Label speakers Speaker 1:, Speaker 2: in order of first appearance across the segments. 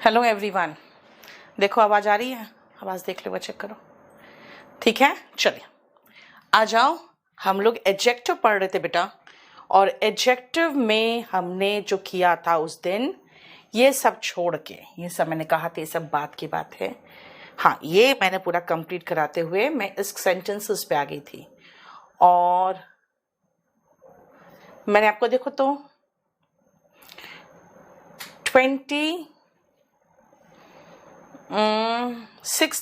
Speaker 1: Hello everyone. देखो आवाज़ आ रही है? आवाज़ देख लो, चेक करो। ठीक है, चलिए आ जाओ। हम लोग एडजेक्टिव पढ़ रहे थे बेटा, और एडजेक्टिव में हमने जो किया था उस दिन, ये सब छोड़ के, ये सब मैंने कहा था, ये सब बात की बात है। हाँ, ये मैंने पूरा कंप्लीट कराते हुए मैं इस सेंटेंसेस पे आ गई थी, और मैंने आपको देखो तो 26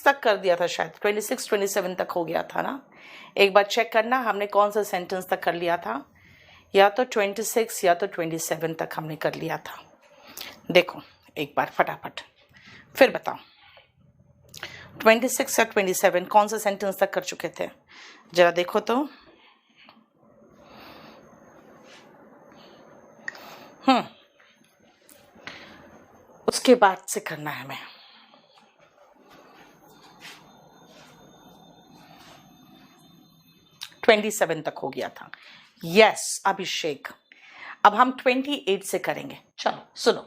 Speaker 1: तक कर दिया था, शायद 26-27 तक हो गया था ना। एक बार चेक करना हमने कौन सा सेंटेंस तक कर लिया था, या तो 26 या तो 27 तक हमने कर लिया था। देखो एक बार फटाफट फिर बताओ, 26 या 27 कौन सा सेंटेंस तक कर चुके थे, जरा देखो तो। उसके बाद से करना है हमें। सेवन तक हो गया था। यस अभिषेक, अब हम 28 से करेंगे। चलो सुनो,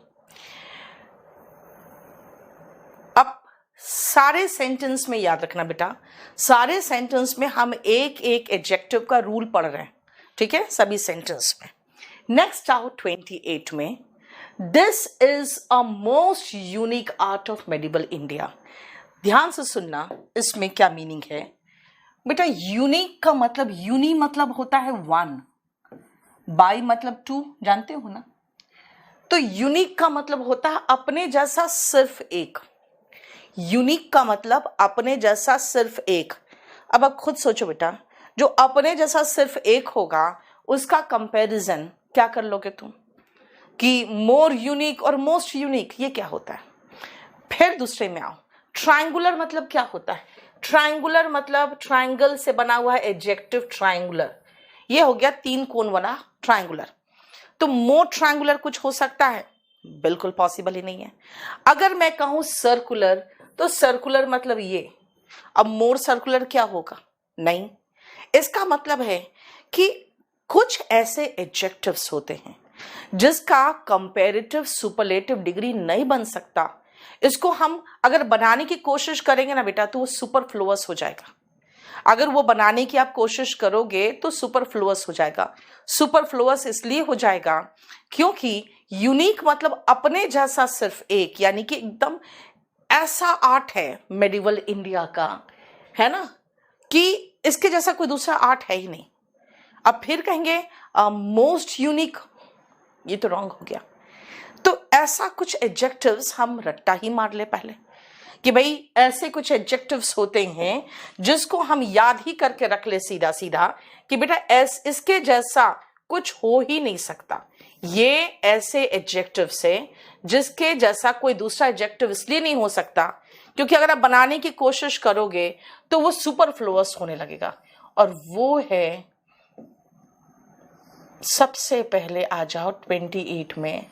Speaker 1: अब सारे सेंटेंस में याद रखना बेटा, सारे सेंटेंस में हम एक एक एडजेक्टिव का रूल पढ़ रहे हैं, ठीक है, सभी सेंटेंस में। नेक्स्ट आओ 28 में, this is a most unique art of medieval India. ध्यान से सुनना, इसमें क्या मीनिंग है बेटा। यूनिक का मतलब, यूनी मतलब होता है वन, बाई मतलब टू, जानते हो ना। तो यूनिक का मतलब होता है अपने जैसा सिर्फ एक। यूनिक का मतलब अपने जैसा सिर्फ एक। अब आप खुद सोचो बेटा, जो अपने जैसा सिर्फ एक होगा उसका कंपैरिजन क्या कर लोगे तुम, कि मोर यूनिक और मोस्ट यूनिक, ये क्या होता है। फिर दूसरे में आओ, ट्रायंगुलर मतलब क्या होता है। ट्रायंगुलर मतलब ट्रायंगल से बना हुआ है एडजेक्टिव ट्रायंगुलर, ये हो गया तीन कोण वाला ट्रायंगुलर। तो मोर ट्रायंगुलर कुछ हो सकता है? बिल्कुल पॉसिबल ही नहीं है। अगर मैं कहूं सर्कुलर, तो सर्कुलर मतलब ये, अब मोर सर्कुलर क्या होगा? नहीं। इसका मतलब है कि कुछ ऐसे एडजेक्टिव्स होते हैं जिसका कंपैरेटिव सुपरलेटिव डिग्री नहीं बन सकता। इसको हम अगर बनाने की कोशिश करेंगे ना बेटा, तो वो सुपरफ्लुअस हो जाएगा। अगर वो बनाने की आप कोशिश करोगे तो सुपरफ्लुअस हो जाएगा। सुपरफ्लुअस इसलिए हो जाएगा क्योंकि यूनिक मतलब अपने जैसा सिर्फ एक, यानी कि एकदम ऐसा आर्ट है मेडिवल इंडिया का, है ना, कि इसके जैसा कोई दूसरा आर्ट है ही नहीं। अब फिर कहेंगे मोस्ट यूनिक, ये तो रॉन्ग हो गया। तो ऐसा कुछ एडजेक्टिव्स हम रट्टा ही मार ले पहले, कि भाई ऐसे कुछ एडजेक्टिव्स होते हैं जिसको हम याद ही करके रख ले सीधा सीधा, कि बेटा इसके जैसा कुछ हो ही नहीं सकता। ये ऐसे एडजेक्टिव्स है जिसके जैसा कोई दूसरा एडजेक्टिव इसलिए नहीं हो सकता क्योंकि अगर आप बनाने की कोशिश करोगे तो वो सुपरफ्लुअस होने लगेगा। और वो है, सबसे पहले आ जाओ 28 में,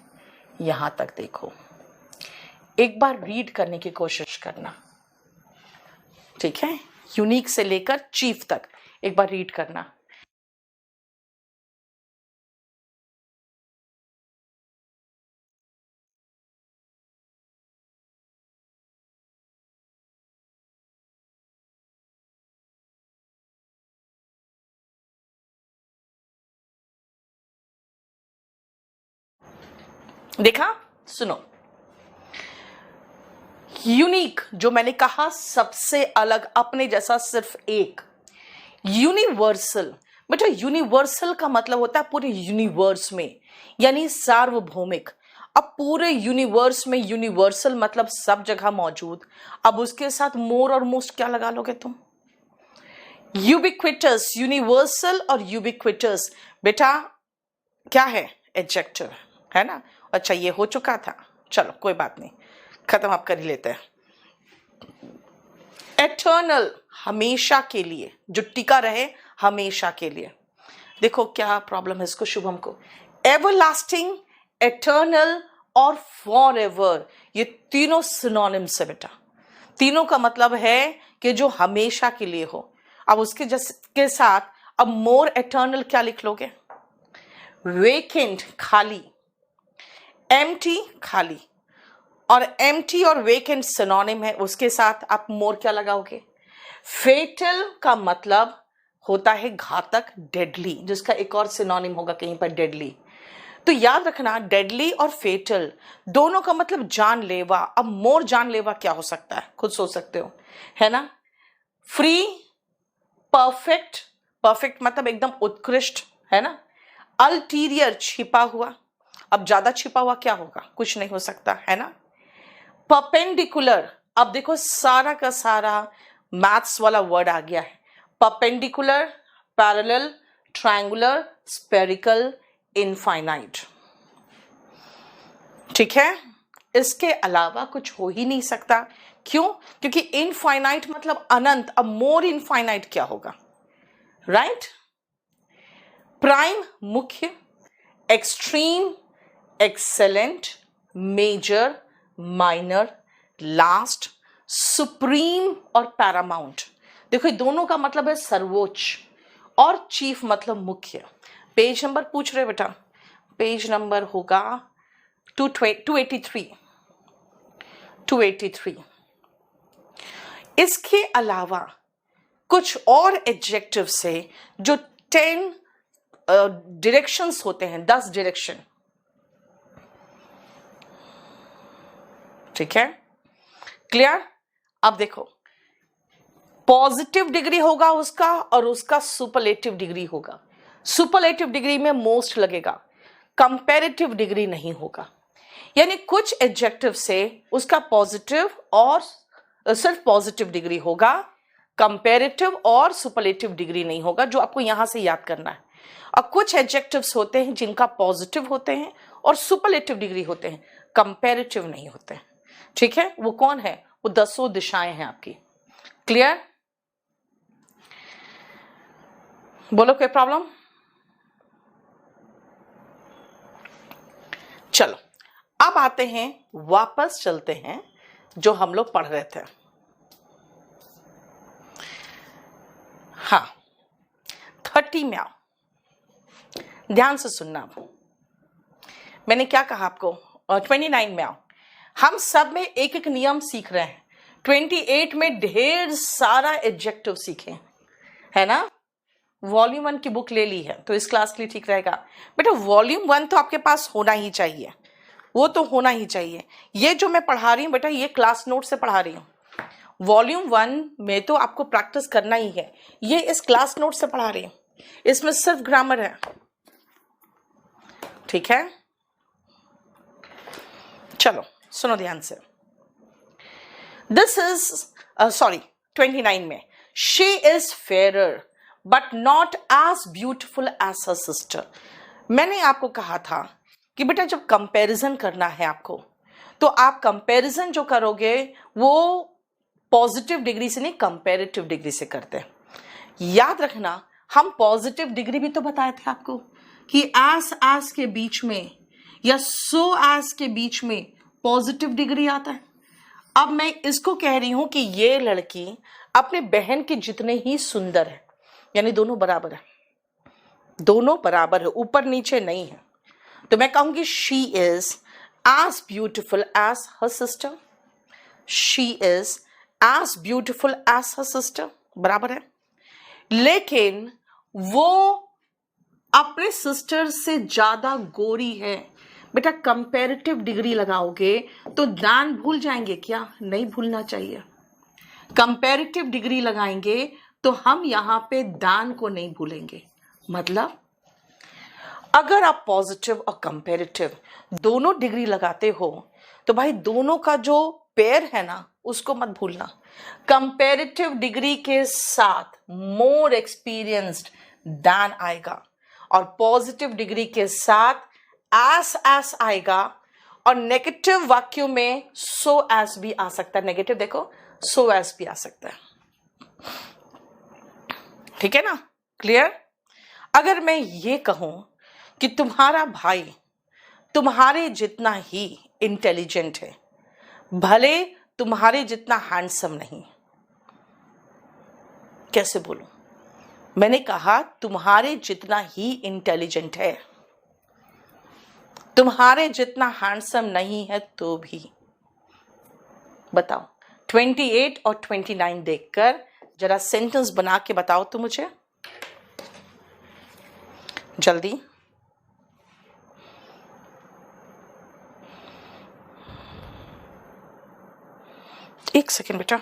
Speaker 1: यहां तक देखो, एक बार रीड करने की कोशिश करना, ठीक है, यूनिक से लेकर चीफ तक एक बार रीड करना। देखा, सुनो, यूनिक जो मैंने कहा सबसे अलग, अपने जैसा सिर्फ एक। यूनिवर्सल, बेटा यूनिवर्सल का मतलब होता है पूरे यूनिवर्स में, यानी सार्वभौमिक। अब पूरे यूनिवर्स में यूनिवर्सल मतलब सब जगह मौजूद। अब उसके साथ मोर और मोस्ट क्या लगा लोगे तुम? यूबिक्विटस, यूनिवर्सल और यूबिक्विटस बेटा क्या है? एडजेक्टिव है ना। अच्छा ये हो चुका था, चलो कोई बात नहीं, खत्म आप कर ही लेते हैं। एटर्नल, हमेशा के लिए, जो टिका रहे हमेशा के लिए। देखो क्या प्रॉब्लम है इसको, शुभम को। एवरलास्टिंग, एटर्नल और फॉरएवर, ये तीनों सिनोनिम्स है बेटा। तीनों का मतलब है कि जो हमेशा के लिए हो। अब उसके के साथ अब मोर एटर्नल क्या लिख लोगे? वेकेंट, खाली, एम्प्टी, खाली। और एम्प्टी और वेकेंट सिनोनिम है, उसके साथ आप मोर क्या लगाओगे? फेटल का मतलब होता है घातक, डेडली, जिसका एक और सिनोनिम होगा कहीं पर डेडली। तो याद रखना डेडली और फेटल दोनों का मतलब जानलेवा। अब मोर जानलेवा क्या हो सकता है, खुद सोच सकते हो, है ना? फ्री, परफेक्ट, परफेक्ट मतलब एकदम उत्कृष्ट, है ना? अल्टीरियर, छिपा हुआ। अब ज्यादा छिपा हुआ क्या होगा? कुछ नहीं हो सकता, है ना? परपेंडिकुलर, अब देखो सारा का सारा मैथ्स वाला वर्ड आ गया है। Perpendicular, parallel, triangular, spherical, infinite. ठीक है, इसके अलावा कुछ हो ही नहीं सकता। क्यों? क्योंकि इनफाइनाइट मतलब अनंत। अब मोर इनफाइनाइट क्या होगा? राइट? प्राइम मुख्य, extreme, excellent, major, minor, last, supreme और पैरामाउंट। देखो ये दोनों का मतलब है सर्वोच्च, और चीफ मतलब मुख्य। पेज नंबर पूछ रहे बेटा, पेज नंबर होगा 283। इसके अलावा कुछ और एडजेक्टिव से जो 10 डायरेक्शंस होते हैं, 10 डायरेक्शन। ठीक है, क्लियर? अब देखो पॉजिटिव डिग्री होगा उसका, और उसका सुपरलेटिव डिग्री होगा। सुपरलेटिव डिग्री में मोस्ट लगेगा, कंपैरेटिव डिग्री नहीं होगा। यानी कुछ एडजेक्टिव से उसका पॉजिटिव और सिर्फ पॉजिटिव डिग्री होगा, कंपैरेटिव और सुपरलेटिव डिग्री नहीं होगा, जो आपको यहां से याद करना है। और कुछ एडजेक्टिव्स होते हैं जिनका पॉजिटिव होते हैं और सुपरलेटिव डिग्री होते हैं, कंपैरेटिव नहीं होते हैं। ठीक है, वो कौन है? वो 10 दिशाएं हैं आपकी। क्लियर? बोलो कोई प्रॉब्लम? चलो अब आते हैं, वापस चलते हैं जो हम लोग पढ़ रहे थे। हाँ, 30 में आओ, ध्यान से सुनना। मैंने क्या कहा आपको? 29 में आओ। हम सब में एक एक नियम सीख रहे हैं। 28 में ढेर सारा एडजेक्टिव सीखे, है ना? वॉल्यूम 1 की बुक ले ली है तो इस क्लास के लिए ठीक रहेगा। बेटा वॉल्यूम 1 तो आपके पास होना ही चाहिए, वो तो होना ही चाहिए। ये जो मैं पढ़ा रही हूँ बेटा, ये क्लास नोट से पढ़ा रही हूँ। वॉल्यूम 1 में तो आपको प्रैक्टिस करना ही है, ये इस क्लास नोट से पढ़ा रही हूँ। इसमें सिर्फ ग्रामर है। ठीक है, चलो सुनो ध्यान से। दिस इज 29 में, she is fairer but not as beautiful as her sister. मैंने आपको कहा था कि बेटा जब कंपैरिजन करना है आपको, तो आप कंपैरिजन जो करोगे वो पॉजिटिव डिग्री से नहीं, कंपैरेटिव डिग्री से करते हैं। याद रखना, हम पॉजिटिव डिग्री भी तो बताए थे आपको कि एस के बीच में या सो एस के बीच में पॉजिटिव डिग्री आता है। अब मैं इसको कह रही हूं कि ये लड़की अपने बहन के जितने ही सुंदर है, यानी दोनों बराबर है, दोनों बराबर है, ऊपर नीचे नहीं है। तो मैं कहूंगी she is as beautiful as her sister. She is as beautiful as her sister, बराबर है। लेकिन वो अपने सिस्टर से ज्यादा गोरी है। बेटा कंपैरेटिव डिग्री लगाओगे तो दान भूल जाएंगे क्या? नहीं भूलना चाहिए। कंपैरेटिव डिग्री लगाएंगे तो हम यहां पे दान को नहीं भूलेंगे। मतलब अगर आप पॉजिटिव और कंपैरेटिव दोनों डिग्री लगाते हो तो भाई दोनों का जो पेयर है ना, उसको मत भूलना। कंपैरेटिव डिग्री के साथ मोर एक्सपीरियंस्ड दान आएगा, और पॉजिटिव डिग्री के साथ एस आएगा, और नेगेटिव वाक्यों में सो एस भी आ सकता है। नेगेटिव देखो, सो एस भी आ सकता है। ठीक है ना? क्लियर? अगर मैं ये कहूं कि तुम्हारा भाई तुम्हारे जितना ही इंटेलिजेंट है, भले तुम्हारे जितना हैंडसम नहीं, कैसे बोलूं? मैंने कहा तुम्हारे जितना ही इंटेलिजेंट है, तुम्हारे जितना हैंडसम नहीं है तो भी, बताओ 28 और 29 देखकर जरा सेंटेंस बना के बताओ तो मुझे जल्दी। एक सेकेंड बेटा।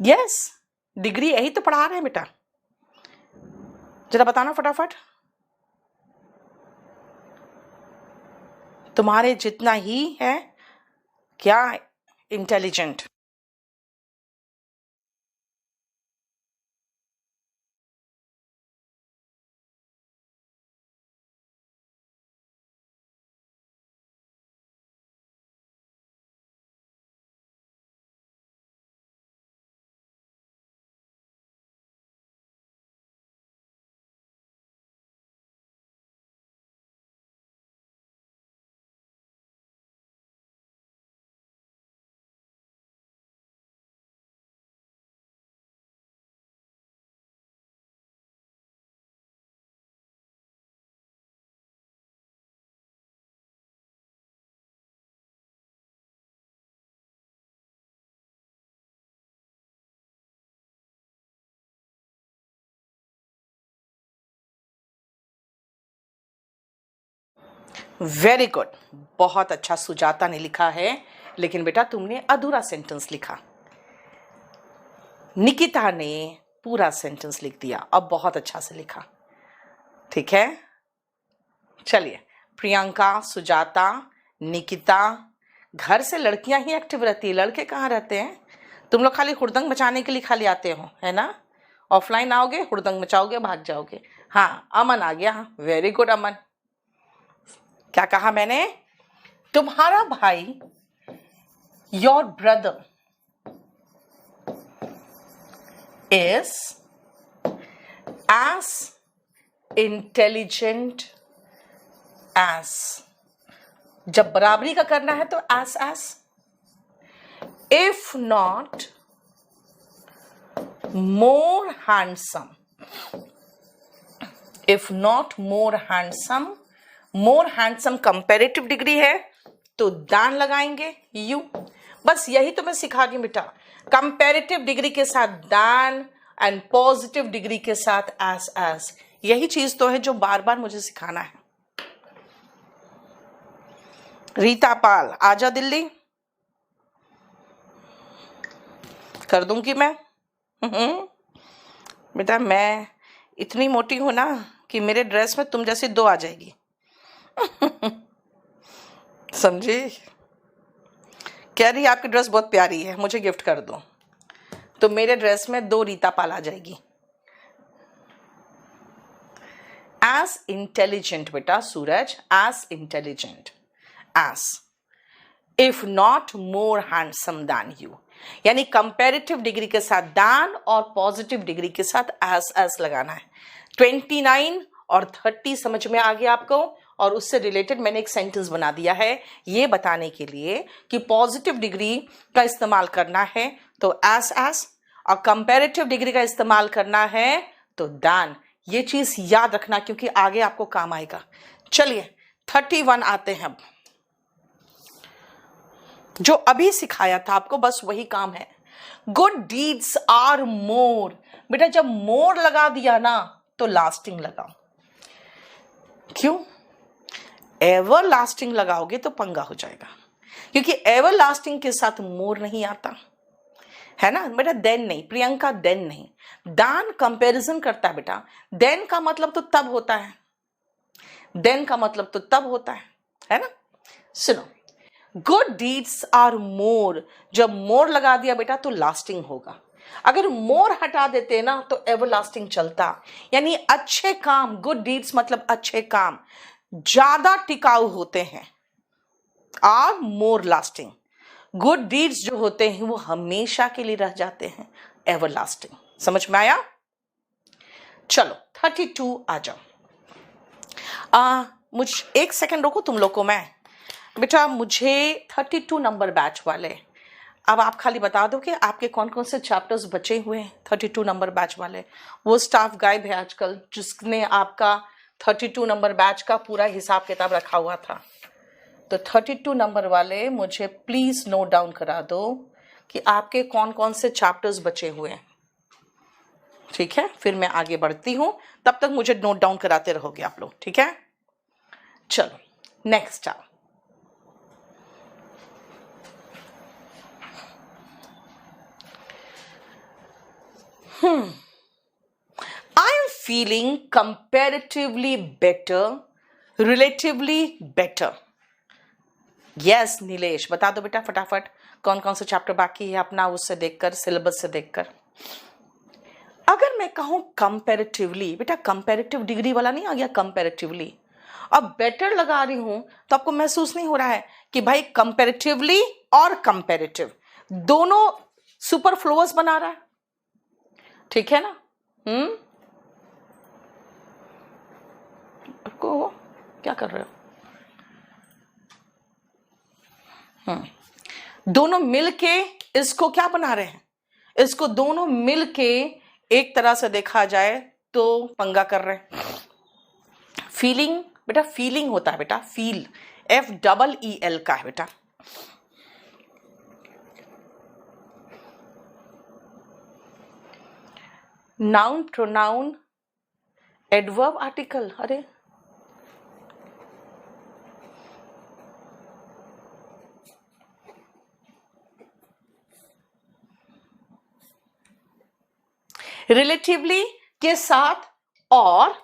Speaker 1: यस, डिग्री यही तो पढ़ा रहे हैं बेटा, जरा बताना फटाफट। तुम्हारे जितना ही है क्या इंटेलिजेंट। वेरी गुड, बहुत अच्छा सुजाता ने लिखा है, लेकिन बेटा तुमने अधूरा सेंटेंस लिखा। निकिता ने पूरा सेंटेंस लिख दिया, अब बहुत अच्छा से लिखा। ठीक है, चलिए प्रियंका, सुजाता, निकिता, घर से लड़कियां ही एक्टिव रहती है, लड़के कहाँ रहते हैं? तुम लोग खाली हुड़दंग मचाने के लिए खाली आते हो, है ना? ऑफलाइन आओगे, हुड़दंग मचाओगे, भाग जाओगे। हाँ, अमन आ गया, वेरी गुड अमन। क्या कहा मैंने? तुम्हारा भाई, your brother is as intelligent as. जब बराबरी का करना है तो as if not more handsome, if not more handsome, more handsome comparative degree है तो दान लगाएंगे यू। बस यही तो मैं सिखा रही हूं बेटा, कंपेरेटिव डिग्री के साथ दान एंड पॉजिटिव डिग्री के साथ एस। यही चीज तो है जो बार बार मुझे सिखाना है। रीता पाल, आजा दिल्ली, कर दूंगी मैं। बेटा मैं इतनी मोटी हूं ना कि मेरे ड्रेस में तुम जैसी 2 आ जाएगी। समझी? कह रही आपकी ड्रेस बहुत प्यारी है, मुझे गिफ्ट कर दो, तो मेरे ड्रेस में 2 रीता पाल आ जाएगी। एज इंटेलिजेंट बेटा Suraj, as intelligent as, if not more handsome than you, यानी कंपेरेटिव डिग्री के साथ दान और पॉजिटिव डिग्री के साथ एस लगाना है। 29 और 30 समझ में आ गया आपको, और उससे रिलेटेड मैंने एक सेंटेंस बना दिया है ये बताने के लिए कि पॉजिटिव डिग्री का इस्तेमाल करना है तो एस, और कंपेरेटिव डिग्री का इस्तेमाल करना है तो दान। ये चीज याद रखना क्योंकि आगे आपको काम आएगा। चलिए 31 आते हैं। अब जो अभी सिखाया था आपको बस वही काम है। Good deeds are more. बेटा जब मोर लगा दिया ना तो लास्टिंग लगाओ। क्यों? एवर लास्टिंग लगाओगे तो पंगा हो जाएगा, क्योंकि एवर लास्टिंग के साथ मोर नहीं आता है ना बेटा। देन नहीं, प्रियंका देन नहीं, दान कंपैरिजन करता है बेटा। देन का मतलब तो तब होता है, देन का मतलब तो तब होता है ना। सुनो, गुड डीड्स आर मोर, जब मोर लगा दिया बेटा तो लास्टिंग होगा। अगर मोर हटा देते ना तो एवर लास्टिंग चलता। यानी अच्छे काम, गुड डीड्स मतलब अच्छे काम ज्यादा टिकाऊ होते हैं, are more lasting. Good deeds जो होते हैं वो हमेशा के लिए रह जाते हैं, एवर लास्टिंग। समझ में आया? चलो 32 आ जाओ। मुझ एक सेकंड रोको तुम लोग को। मैं बेटा मुझे 32 नंबर बैच वाले अब आप खाली बता दो कि आपके कौन कौन से चैप्टर्स बचे हुए हैं 32 नंबर बैच वाले। वो स्टाफ गायब है आजकल जिसने आपका 32 नंबर बैच का पूरा हिसाब किताब रखा हुआ था। तो 32 नंबर वाले मुझे प्लीज नोट डाउन करा दो कि आपके कौन कौन से चैप्टर्स बचे हुए हैं। ठीक है, फिर मैं आगे बढ़ती हूं, तब तक मुझे नोट डाउन कराते रहोगे आप लोग। ठीक है, चलो नेक्स्ट आओ। I am feeling comparatively better, relatively better. Yes, Nilesh बता दो बेटा फटाफट कौन कौन से चैप्टर बाकी है अपना, उससे देखकर, सिलेबस से देखकर। अगर मैं कहूं कंपैरेटिवली, बेटा कंपैरेटिव डिग्री वाला नहीं आ गया, कंपैरेटिवली। अब बेटर लगा रही हूं तो आपको महसूस नहीं हो रहा है कि भाई कंपैरेटिवली और कंपैरेटिव दोनों सुपरफ्लुअस बना रहा है। ठीक है ना? आपको क्या कर रहे हो? दोनों मिलके इसको क्या बना रहे हैं? इसको दोनों मिलके एक तरह से देखा जाए तो पंगा कर रहे हैं। फीलिंग, बेटा फीलिंग होता है बेटा, फील, FEEL का है बेटा। Noun, pronoun, adverb, article. अरे रिलेटिवली के साथ और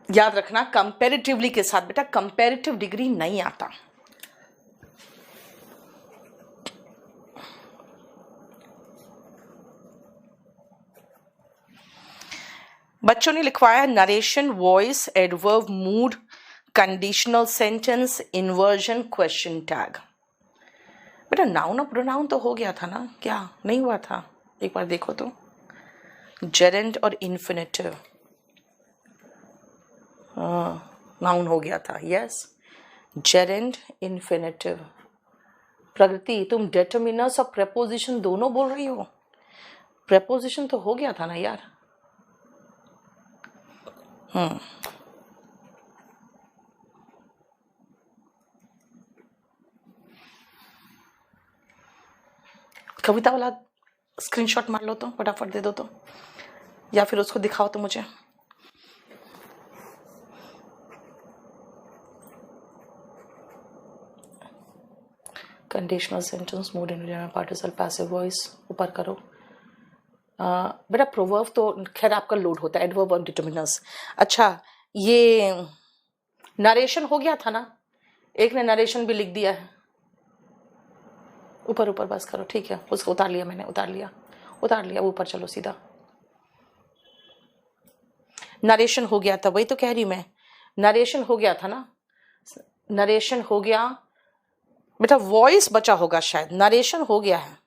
Speaker 1: याद रखना कंपैरेटिवली के साथ बेटा कंपैरेटिव डिग्री नहीं आता। बच्चों ने लिखवाया narration, voice, adverb, mood, conditional sentence, inversion, question tag. बेटा नाउन और प्रोनाउन तो हो गया था ना, क्या नहीं हुआ था? एक बार देखो तो, जेरेंड और इन्फिनेटिव नाउन हो गया था। Yes, gerund, infinitive. प्रगति तुम डेटर्मिनर्स और प्रेपोजिशन दोनों बोल रही हो? प्रेपोजिशन तो हो गया था ना यार। कविता वाला स्क्रीनशॉट मार लो तो, फटाफट दे दो तो, या फिर उसको दिखाओ तो मुझे। Conditional sentence, mood, Indian participle, passive voice ऊपर करो। बेटा प्रोवर्ब तो खैर आपका लोड होता है, एडवर्ब और डिटर्मिनर्स। अच्छा ये नरेशन हो गया था ना, एक ने नरेशन भी लिख दिया है। ऊपर ऊपर बस करो, ठीक है, उसको उतार लिया मैंने, उतार लिया, ऊपर चलो सीधा। नरेशन हो गया था, वही तो कह रही मैं, नरेशन हो गया था ना, नरेशन हो गया बेटा, वॉइस बचा होगा शायद, नरेशन हो गया है,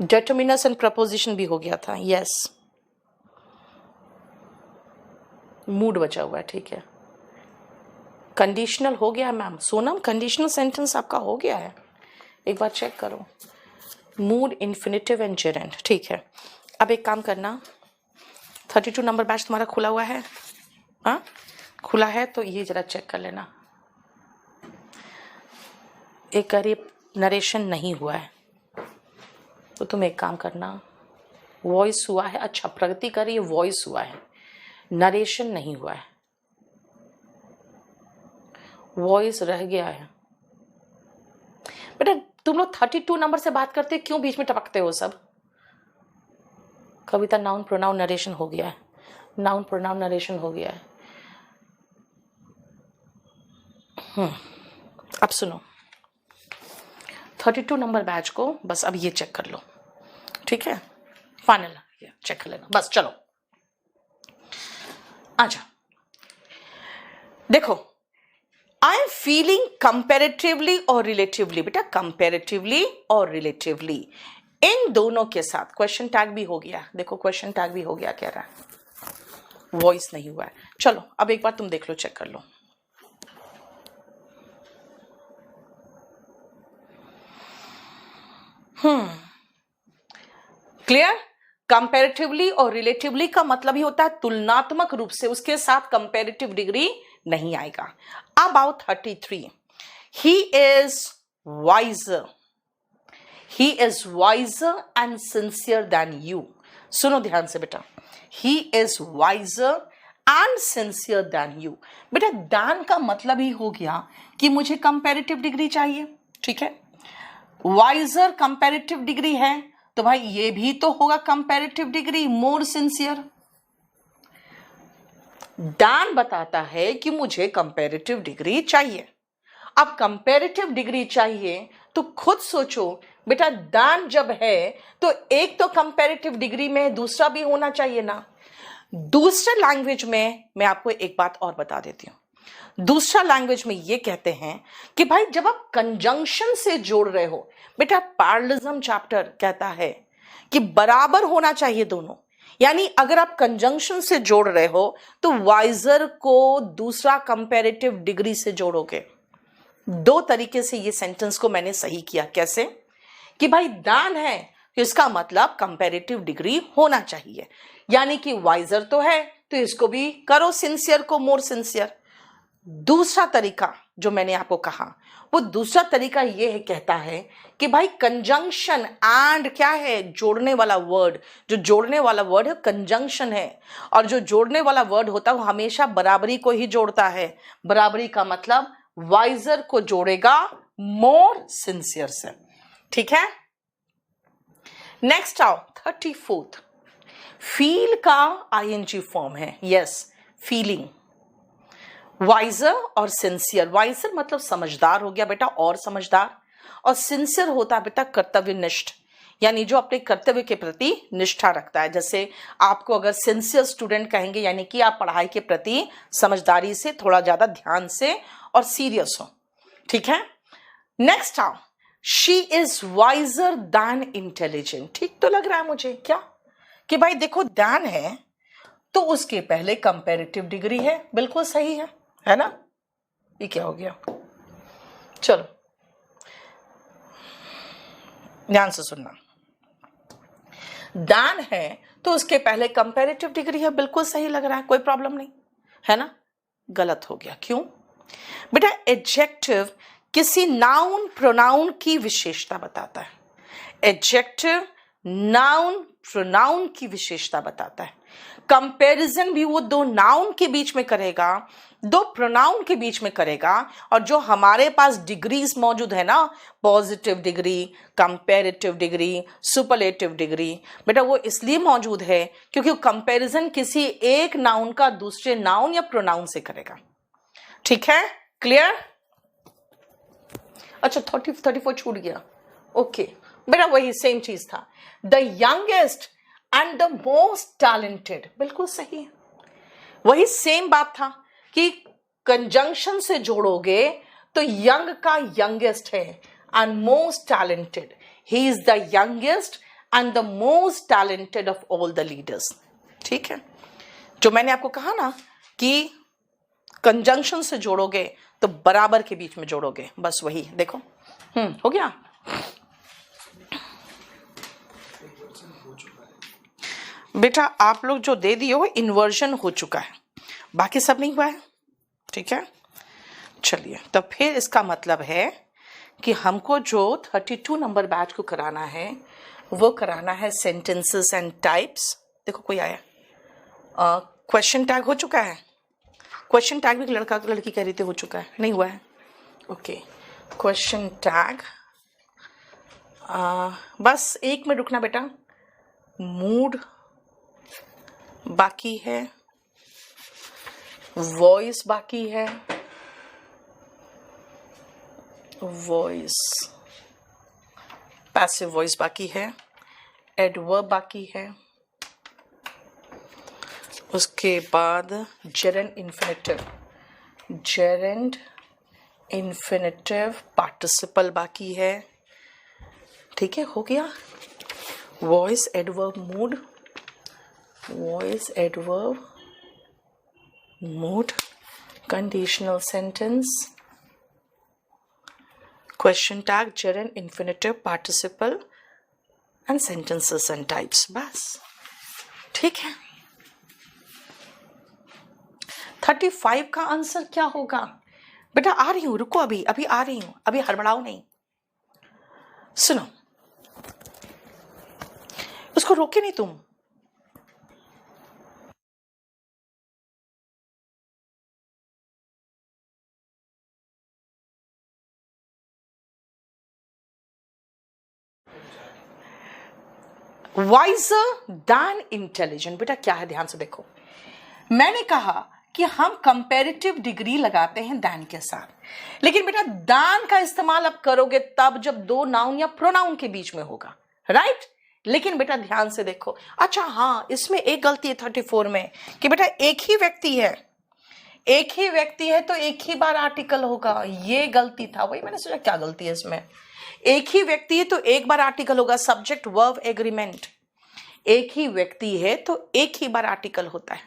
Speaker 1: डेटर्मिनस एंड प्रपोजिशन भी हो गया था। यस, मूड बचा हुआ है, ठीक है। कंडीशनल हो गया मैम, सोनम कंडीशनल सेंटेंस आपका हो गया है, एक बार चेक करो। मूड, इन्फिनिटिव एंड जेरेंड, ठीक है। अब एक काम करना, 32 नंबर बैच तुम्हारा खुला हुआ है? हाँ खुला है तो ये जरा चेक कर लेना। एक कह रही नरेशन नहीं हुआ है, तो तुम एक काम करना, वॉइस हुआ है। अच्छा प्रगति कर रही है, वॉइस हुआ है, नरेशन नहीं हुआ है, वॉइस रह गया है। बेटा तुम लोग 32 नंबर से बात करते क्यों बीच में टपकते हो सब? कविता नाउन प्रोनाउन नरेशन हो गया है, नाउन प्रोनाउन नरेशन हो गया है। अब सुनो, 32 नंबर बैच को बस अब ये चेक कर लो, ठीक है, फाइनल चेक कर लेना बस। चलो अच्छा देखो, आई एम फीलिंग कंपैरेटिवली और रिलेटिवली। बेटा कंपैरेटिवली और रिलेटिवली इन दोनों के साथ क्वेश्चन टैग भी हो गया, देखो क्वेश्चन टैग भी हो गया, कह रहा है वॉइस नहीं हुआ है। चलो अब एक बार तुम देख लो, चेक कर लो। क्लियर? कंपैरेटिवली और रिलेटिवली का मतलब ही होता है तुलनात्मक रूप से, उसके साथ कंपैरेटिव डिग्री नहीं आएगा. About 33, he is wiser, he is wiser and sincere than you. सुनो ध्यान से बेटा, he is wiser and sincere than you. बेटा देन का मतलब ही हो गया कि मुझे कंपैरेटिव डिग्री चाहिए. ठीक है, वाइजर कंपैरेटिव डिग्री है तो भाई ये भी तो होगा comparative degree more sincere. Dan बताता है कि मुझे कंपैरेटिव डिग्री चाहिए. अब कंपैरेटिव डिग्री चाहिए तो खुद सोचो बेटा, डैन जब है तो एक तो कंपैरेटिव डिग्री में दूसरा भी होना चाहिए ना. दूसरे लैंग्वेज में मैं आपको एक बात और बता देती हूं. दूसरा लैंग्वेज में ये कहते हैं कि भाई जब आप कंजंक्शन से जोड़ रहे हो, बेटा पैरेललिज्म चैप्टर कहता है कि बराबर होना चाहिए दोनों. यानी अगर आप कंजंक्शन से जोड़ रहे हो तो वाइजर को दूसरा कंपैरेटिव डिग्री से जोड़ोगे. दो तरीके से ये सेंटेंस को मैंने सही किया. कैसे? कि भाई दान है तो इसका मतलब कंपैरेटिव डिग्री होना चाहिए, यानी कि वाइजर तो है तो इसको भी करो सिंसियर को मोर सिंसियर. दूसरा तरीका जो मैंने आपको कहा, वो दूसरा तरीका ये है, कहता है कि भाई कंजंक्शन एंड क्या है, जोड़ने वाला वर्ड. जो जोड़ने वाला वर्ड है कंजंक्शन है, और जो जोड़ने वाला वर्ड होता है वो हमेशा बराबरी को ही जोड़ता है. बराबरी का मतलब वाइजर को जोड़ेगा मोर सिंसियर से. ठीक है, नेक्स्ट आओ 34th. फील का आईएनजी फॉर्म है. Yes, feeling. वाइजर और सिंसियर. वाइजर मतलब समझदार हो गया बेटा, और समझदार. और सिंसियर होता है बेटा कर्तव्यनिष्ठ, यानी जो अपने कर्तव्य के प्रति निष्ठा रखता है. जैसे आपको अगर सिंसियर स्टूडेंट कहेंगे, यानी कि आप पढ़ाई के प्रति समझदारी से, थोड़ा ज्यादा ध्यान से और सीरियस हो. ठीक है, नेक्स्ट आओ. She is wiser than intelligent. ठीक तो लग रहा है मुझे क्या कि भाई देखो दैन है तो उसके पहले कंपैरेटिव डिग्री है. बिल्कुल सही है ना? ये क्या हो गया? चलो ध्यान से सुनना. दान है तो उसके पहले कंपैरेटिव डिग्री है. बिल्कुल सही लग रहा है, कोई प्रॉब्लम नहीं है ना. गलत हो गया. क्यों बेटा? एडजेक्टिव किसी नाउन प्रोनाउन की विशेषता बताता है. एडजेक्टिव नाउन प्रोनाउन की विशेषता बताता है. कंपैरिजन भी वो दो नाउन के बीच में करेगा, दो प्रोनाउन के बीच में करेगा. और जो हमारे पास डिग्रीज मौजूद है ना, positive degree, comparative degree, superlative degree, बेटा वो इसलिए मौजूद है क्योंकि कंपैरिजन किसी एक नाउन का दूसरे नाउन या प्रोनाउन से करेगा. ठीक है, क्लियर? अच्छा 34 छूट गया. ओके बेटा, वही सेम चीज था. The youngest and the most talented. बिल्कुल सही है, वही सेम बात था कि कंजंक्शन से जोड़ोगे तो यंग का यंगेस्ट है and most talented. He is the youngest and the most talented of all the leaders. ठीक है, जो मैंने आपको कहा ना कि कंजंक्शन से जोड़ोगे तो बराबर के बीच में जोड़ोगे, बस वही देखो. हो गया. बेटा आप लोग जो दे दिए वो इन्वर्जन हो चुका है, बाकी सब नहीं हुआ है. ठीक है, चलिए तब फिर इसका मतलब है कि हमको जो 32 नंबर बैच को कराना है वो कराना है सेंटेंसेस एंड टाइप्स. देखो कोई आया. क्वेश्चन टैग हो चुका है. क्वेश्चन टैग भी लड़का लड़की कह रही थी हो चुका है, नहीं हुआ है. ओके, क्वेश्चन टैग बस 1 मिनट रुकना बेटा. मूड बाकी है, वॉइस बाकी है, वॉइस पैसिव वॉइस बाकी है, एडवर्ब बाकी है, उसके बाद gerund infinitive, gerund infinitive participle बाकी है. ठीक है, हो गया. Voice adverb mood, voice adverb mood, conditional sentence, question tag, gerund infinitive participle, and sentences and types, बस। ठीक है, 35 का आंसर क्या होगा बेटा? आ रही हूं, रुको, अभी अभी आ रही हूं, अभी हड़बड़ाओ नहीं। सुनो, उसको रोके नहीं तुम। वाइजर दैन इंटेलिजेंट, बेटा क्या है, ध्यान से देखो। मैंने कहा कि हम कंपैरेटिव डिग्री लगाते हैं दैन के साथ, लेकिन बेटा दैन का इस्तेमाल अब करोगे तब जब दो नाउन या प्रोनाउन के बीच में होगा, राइट? लेकिन बेटा ध्यान से देखो, अच्छा हाँ, इसमें एक गलती है 34 में कि बेटा एक ही व्यक्ति है, एक ही व्यक्ति है तो एक ही बार आर्टिकल होगा, ये गलती था। वही मैंने सोचा क्या गलती है इसमें। एक ही व्यक्ति है तो एक बार आर्टिकल होगा, सब्जेक्ट वर्ब एग्रीमेंट। एक ही व्यक्ति है तो एक ही बार आर्टिकल होता है,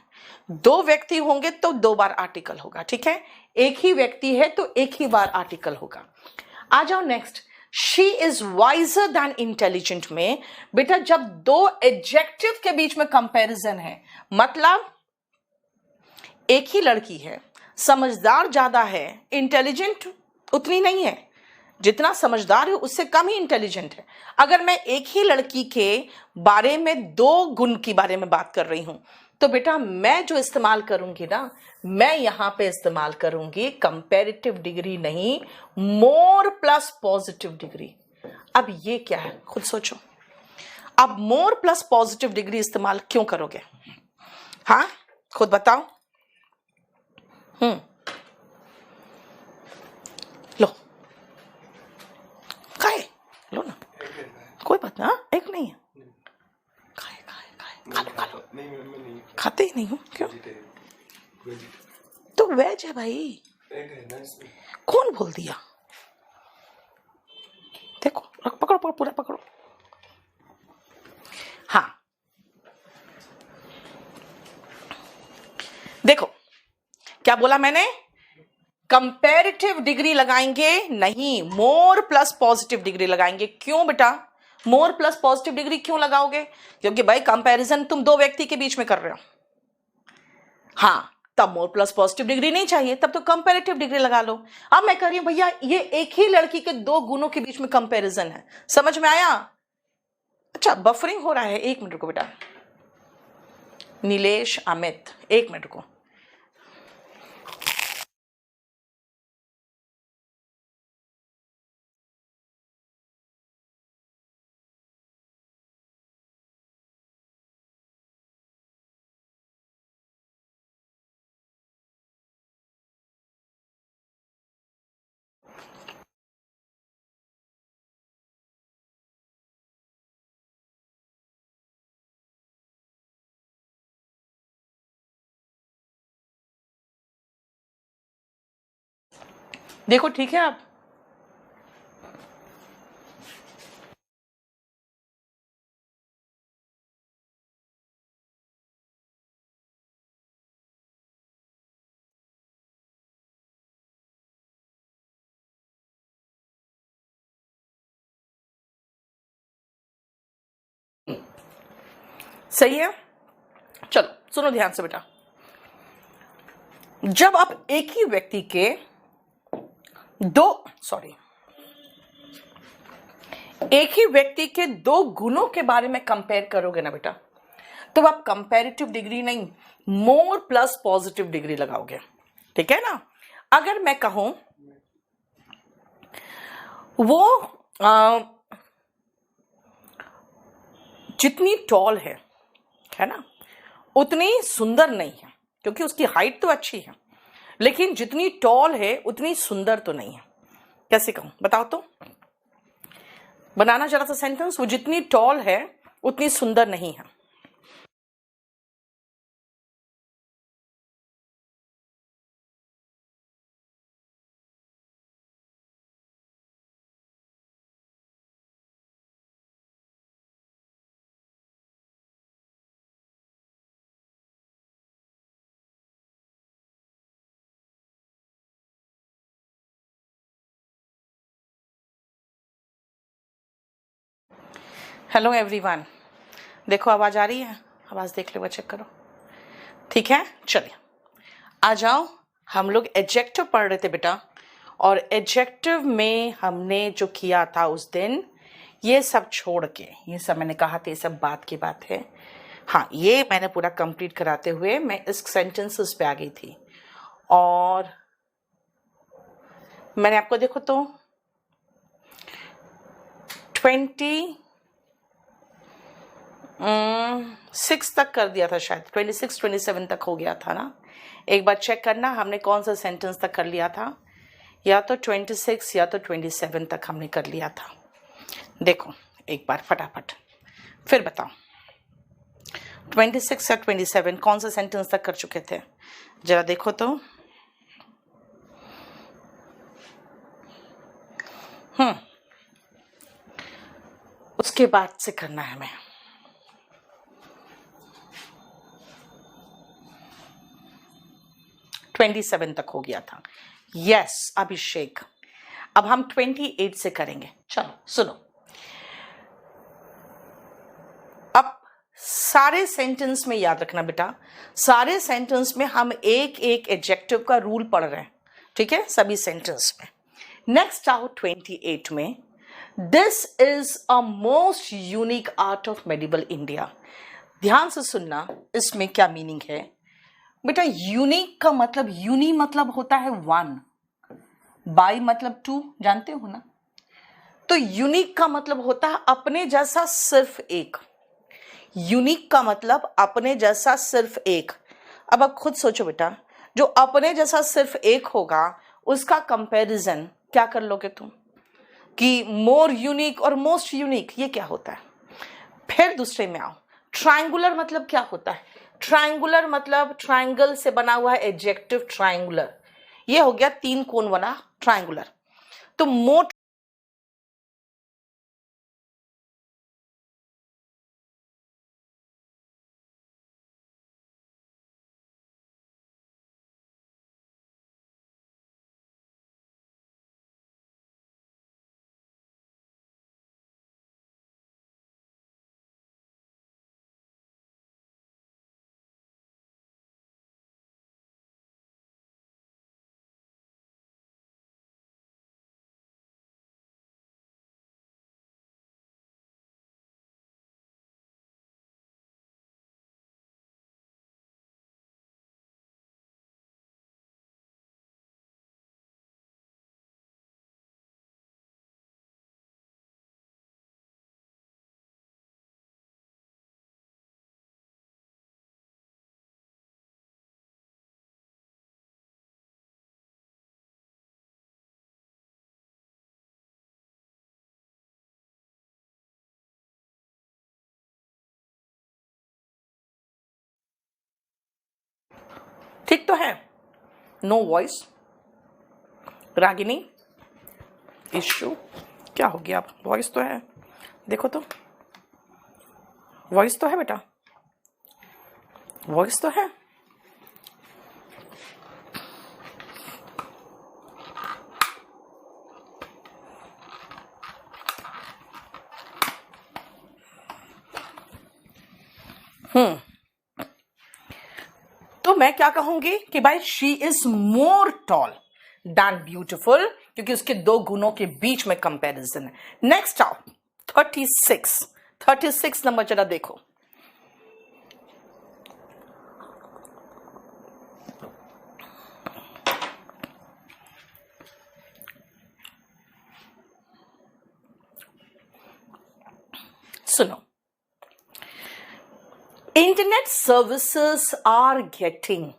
Speaker 1: दो व्यक्ति होंगे तो दो बार आर्टिकल होगा, ठीक है? एक ही व्यक्ति है तो एक ही बार आर्टिकल होगा। आ जाओ next, she is wiser than intelligent में बेटा जब दो एडजेक्टिव के बीच में कंपैरिजन है, मतलब एक ही लड़की है, समझदार ज्यादा है, इंटेलिजेंट उतनी नहीं है, जितना समझदार है उससे कम ही इंटेलिजेंट है। अगर मैं एक ही लड़की के बारे में दो गुण के बारे में बात कर रही हूं तो बेटा मैं जो इस्तेमाल करूंगी ना, मैं यहां पे इस्तेमाल करूंगी कंपैरेटिव डिग्री नहीं, मोर प्लस पॉजिटिव डिग्री। अब ये क्या है, खुद सोचो। अब मोर प्लस पॉजिटिव डिग्री इस्तेमाल क्यों करोगे? हाँ, खुद बताओ। लो, खाए लो ना, कोई बात ना, एक नहीं है, खाए खाए खाए, खा लो खा लो। खाते ही नहीं हो क्यों? तो वेज है भाई, कौन बोल दिया? देखो, पकड़ो पकड़ो, पूरा पकड़ो। हाँ, देखो क्या बोला मैंने, कंपैरेटिव डिग्री लगाएंगे नहीं, मोर प्लस पॉजिटिव डिग्री लगाएंगे। क्यों बेटा मोर प्लस पॉजिटिव डिग्री क्यों लगाओगे? क्योंकि भाई कंपैरिजन तुम दो व्यक्ति के बीच में कर रहे हो। हाँ, तब मोर प्लस पॉजिटिव डिग्री नहीं चाहिए, तब तो कंपैरेटिव डिग्री लगा लो। अब मैं कह रही हूं भैया ये एक ही लड़की के दो गुणों के बीच में कंपैरिजन है, समझ में आया? अच्छा, बफरिंग हो रहा है, एक मिनट रुको बेटा। नीलेश, अमित, एक मिनट रुको। देखो ठीक है आप, सही है? चलो सुनो ध्यान से बेटा, जब आप एक ही व्यक्ति के एक ही व्यक्ति के दो गुणों के बारे में कंपेयर करोगे ना बेटा, तो आप कंपैरेटिव डिग्री नहीं, मोर प्लस पॉजिटिव डिग्री लगाओगे, ठीक है ना? अगर मैं कहूं वो जितनी टॉल है ना, उतनी सुंदर नहीं है, क्योंकि उसकी हाइट तो अच्छी है, लेकिन जितनी टॉल है उतनी सुंदर तो नहीं है। कैसे कहूं बताओ तो, बनाना जरा सा सेंटेंस, वो जितनी टॉल है उतनी सुंदर नहीं है। हेलो एवरीवन, देखो आवाज़ आ रही है? आवाज़ देख लो, चेक करो, ठीक है। चलिए आ जाओ, हम लोग एडजेक्टिव पढ़ रहे थे बेटा, और एडजेक्टिव में हमने जो किया था उस दिन, ये सब छोड़ के, ये सब मैंने कहा था, ये सब बात की बात है। हाँ, ये मैंने पूरा कंप्लीट कराते हुए मैं इस सेंटेंसेस पे आ गई थी, और मैंने आपको देखो तो 26 तक कर दिया था, शायद 26-27 तक हो गया था ना। एक बार चेक करना हमने कौन सा सेंटेंस तक कर लिया था, या तो 26 या तो 27 तक हमने कर लिया था। देखो एक बार फटाफट फिर बताओ, 26 या 27 कौन सा सेंटेंस तक कर चुके थे, जरा देखो तो। उसके बाद से करना है हमें। $27 तक हो गया था। यस अभिषेक, अब हम 28 से करेंगे। चलो सुनो, अब सारे सेंटेंस में याद रखना बेटा, सारे सेंटेंस में हम एक एक एडजेक्टिव का रूल पढ़ रहे हैं, ठीक है, सभी सेंटेंस में। नेक्स्ट आओ 28 में, this is a most unique art of medieval India. ध्यान से सुनना, इसमें क्या मीनिंग है बेटा। यूनिक का मतलब, यूनी मतलब होता है वन, बाई मतलब टू, जानते हो ना। तो यूनिक का मतलब होता है अपने जैसा सिर्फ एक। यूनिक का मतलब अपने जैसा सिर्फ एक। अब आप खुद सोचो बेटा, जो अपने जैसा सिर्फ एक होगा उसका कंपैरिजन क्या कर लोगे तुम, कि मोर यूनिक और मोस्ट यूनिक, ये क्या होता है। फिर दूसरे में आओ, ट्रायंगुलर मतलब क्या होता है। ट्रायंगुलर मतलब ट्रायंगल से बना हुआ है एडजेक्टिव ट्रायंगुलर, ये हो गया 3 कोण वाला ट्रायंगुलर। तो मोर ठीक तो है, नो वॉइस। रागिनी इशू क्या हो गया, अब वॉइस तो है, देखो तो वॉइस तो है बेटा, वॉइस तो है। तो मैं क्या कहूंगी कि भाई she is more tall than beautiful, क्योंकि उसके 2 गुणों के बीच में कंपैरिजन है। नेक्स्ट आओ 36 नंबर जरा देखो। सुनो, internet services are getting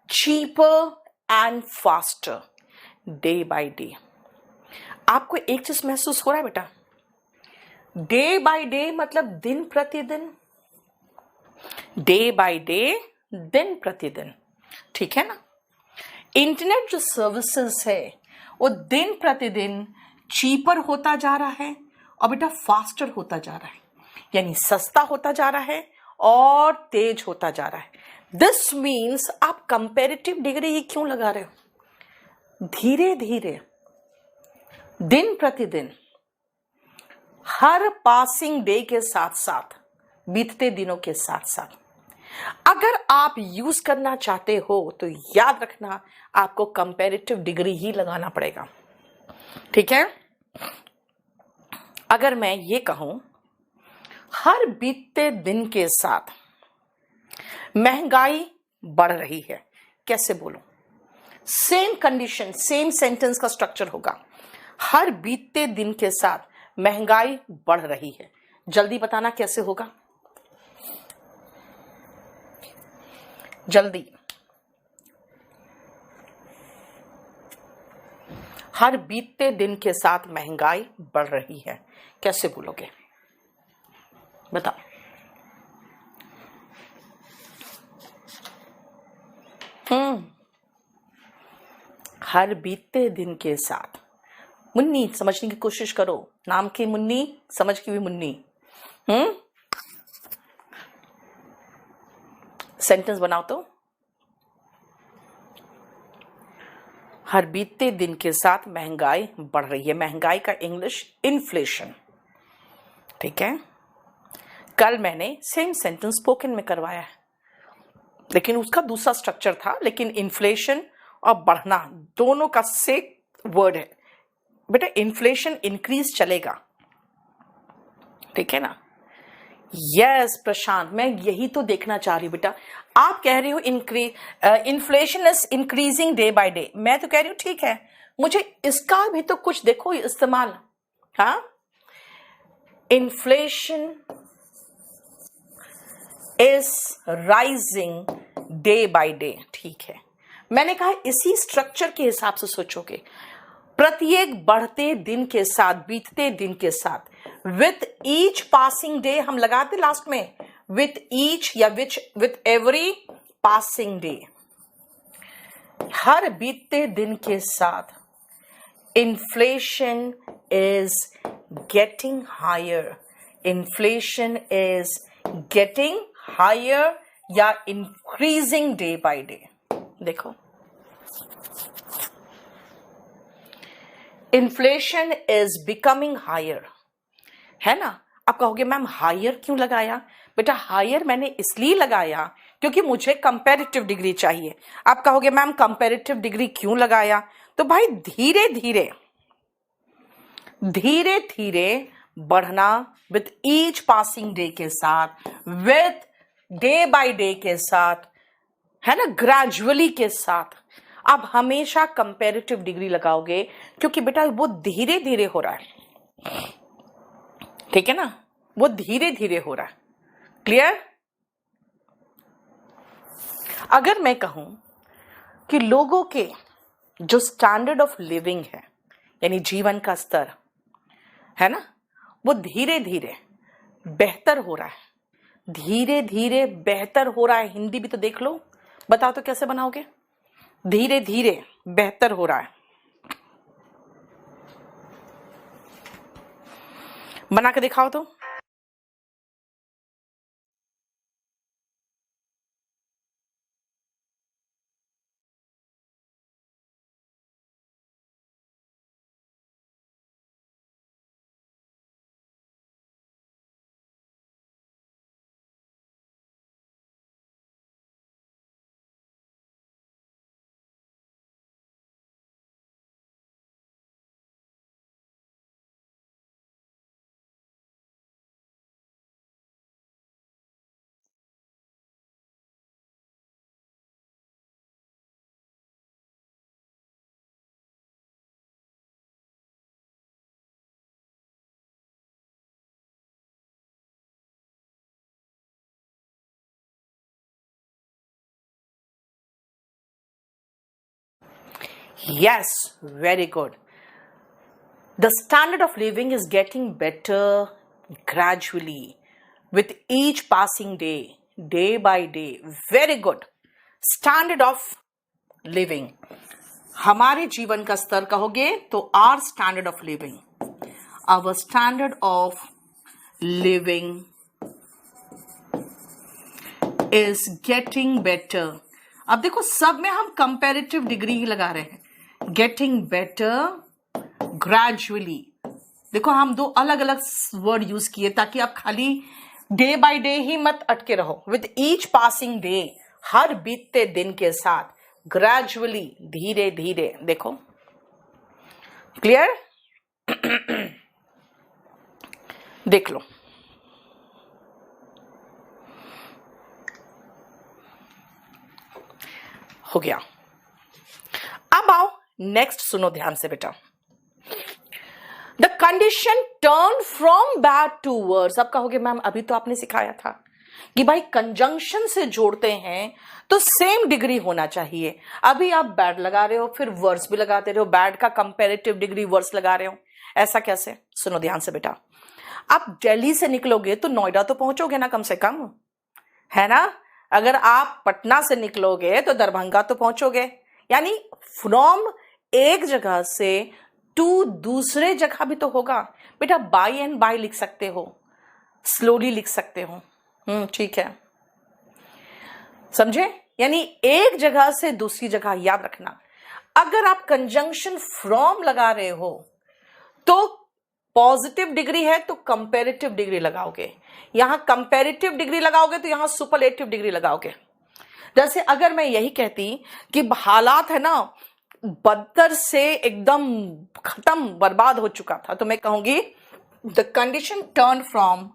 Speaker 1: cheaper and faster day by day. आपको एक चीज महसूस हो रहा है बेटा, डे बाय डे मतलब दिन प्रतिदिन, डे बाय डे दिन प्रतिदिन, ठीक है ना। इंटरनेट जो सर्विसेज है वो दिन प्रतिदिन चीपर होता जा रहा है और बेटा फास्टर होता जा रहा है, यानी सस्ता होता जा रहा है और तेज होता जा रहा है। दिस मीन्स आप कंपेरेटिव डिग्री ही क्यों लगा रहे हो, धीरे धीरे दिन प्रतिदिन हर पासिंग डे के साथ साथ, बीतते दिनों के साथ साथ। अगर आप यूज करना चाहते हो तो याद रखना आपको कंपैरेटिव डिग्री ही लगाना पड़ेगा, ठीक है। अगर मैं ये कहूं हर बीतते दिन के साथ महंगाई बढ़ रही है, कैसे बोलूं? सेम कंडीशन, सेम सेंटेंस का स्ट्रक्चर होगा, हर बीतते दिन के साथ महंगाई बढ़ रही है। जल्दी बताना कैसे होगा, जल्दी। हर बीतते दिन के साथ महंगाई बढ़ रही है, कैसे बोलोगे? बताओ। हर बीतते दिन के साथ, मुन्नी समझने की कोशिश करो, नाम की मुन्नी, समझ की भी मुन्नी। सेंटेंस बनाओ तो। हर बीतते दिन के साथ महंगाई बढ़ रही है, महंगाई का इंग्लिश इन्फ्लेशन, ठीक है। कल मैंने सेम सेंटेंस स्पोकन में करवाया है, लेकिन उसका दूसरा स्ट्रक्चर था, लेकिन इन्फ्लेशन और बढ़ना दोनों का सेम वर्ड है बेटा। इन्फ्लेशन इंक्रीज चलेगा, ठीक है ना। यस प्रशांत, मैं यही तो देखना चाह रही हूं बेटा। आप कह रहे हो inflation is increasing day by day, मैं तो कह रही हूं ठीक है, मुझे इसका भी तो कुछ देखो इस्तेमाल। हाँ, inflation is rising day by day, ठीक है। मैंने कहा इसी स्ट्रक्चर के हिसाब से सोचोगे, प्रत्येक बढ़ते दिन के साथ, बीतते दिन के साथ, विथ ईच पासिंग डे हम लगाते लास्ट में, विथ ईच या विथ एवरी पासिंग डे, हर बीतते दिन के साथ inflation is getting higher, inflation is getting higher या इंक्रीजिंग डे बाय डे। देखो, इन्फ्लेशन इज बिकमिंग हायर, है ना। आप कहोगे मैम हायर क्यों लगाया? बेटा हायर मैंने इसलिए लगाया क्योंकि मुझे कंपैरेटिव डिग्री चाहिए। आप कहोगे मैम कंपैरेटिव डिग्री क्यों लगाया? तो भाई धीरे धीरे धीरे धीरे बढ़ना, विथ ईच पासिंग डे के साथ, विथ डे बाय डे के साथ, है ना, ग्रेजुअली के साथ। आप हमेशा कंपैरेटिव डिग्री लगाओगे क्योंकि बेटा वो धीरे धीरे हो रहा है, ठीक है ना, वो धीरे धीरे हो रहा है। क्लियर? अगर मैं कहूं कि लोगों के जो स्टैंडर्ड ऑफ लिविंग है, यानी जीवन का स्तर है ना, वो धीरे धीरे बेहतर हो रहा है, धीरे धीरे बेहतर हो रहा है। हिंदी भी तो देख लो, बताओ तो कैसे बनाओगे? धीरे धीरे बेहतर हो रहा है, बना के दिखाओ तो। Yes, very good. The standard of living is getting better gradually with each passing day, day by day. Very good. Standard of living. हमारे जीवन का स्तर कहोगे तो our standard of living. Our standard of living is getting better. अब देखो सब में हम कंपैरेटिव डिग्री ही लगा रहे हैं। Getting better gradually. देखो हम दो अलग अलग वर्ड यूज किए ताकि आप खाली डे बाय डे ही मत अटके रहो। विद ईच पासिंग डे, हर बीतते दिन के साथ, ग्रेजुअली, धीरे धीरे। देखो क्लियर? देख लो, हो गया। अब आओ नेक्स्ट, सुनो ध्यान से बेटा। The condition turn from bad to worse. अब कहोगे मैम अभी तो आपने सिखाया था कि भाई कंजंक्शन से जोड़ते हैं तो सेम डिग्री होना चाहिए। अभी आप बैड लगा रहे हो, फिर वर्स भी लगाते रहे हो, बैड का कंपेरेटिव डिग्री वर्स लगा रहे हो, ऐसा कैसे? सुनो ध्यान से बेटा, आप दिल्ली से निकलोगे तो नोएडा तो पहुंचोगे ना कम से कम, है ना? अगर आप पटना से निकलोगे तो दरभंगा तो पहुंचोगे। यानी फ्रॉम एक जगह से टू दूसरे जगह भी तो होगा बेटा। बाय एंड बाय लिख सकते हो, स्लोली लिख सकते हो। ठीक है, समझे? यानी एक जगह से दूसरी जगह। याद रखना, अगर आप कंजंक्शन फ्रॉम लगा रहे हो तो पॉजिटिव डिग्री है तो कंपेरेटिव डिग्री लगाओगे। यहां कंपेरेटिव डिग्री लगाओगे तो यहां सुपरलेटिव डिग्री लगाओगे। जैसे अगर मैं यही कहती कि हालात है ना बदतर से एकदम खत्म, बर्बाद हो चुका था, तो मैं कहूंगी the condition turn from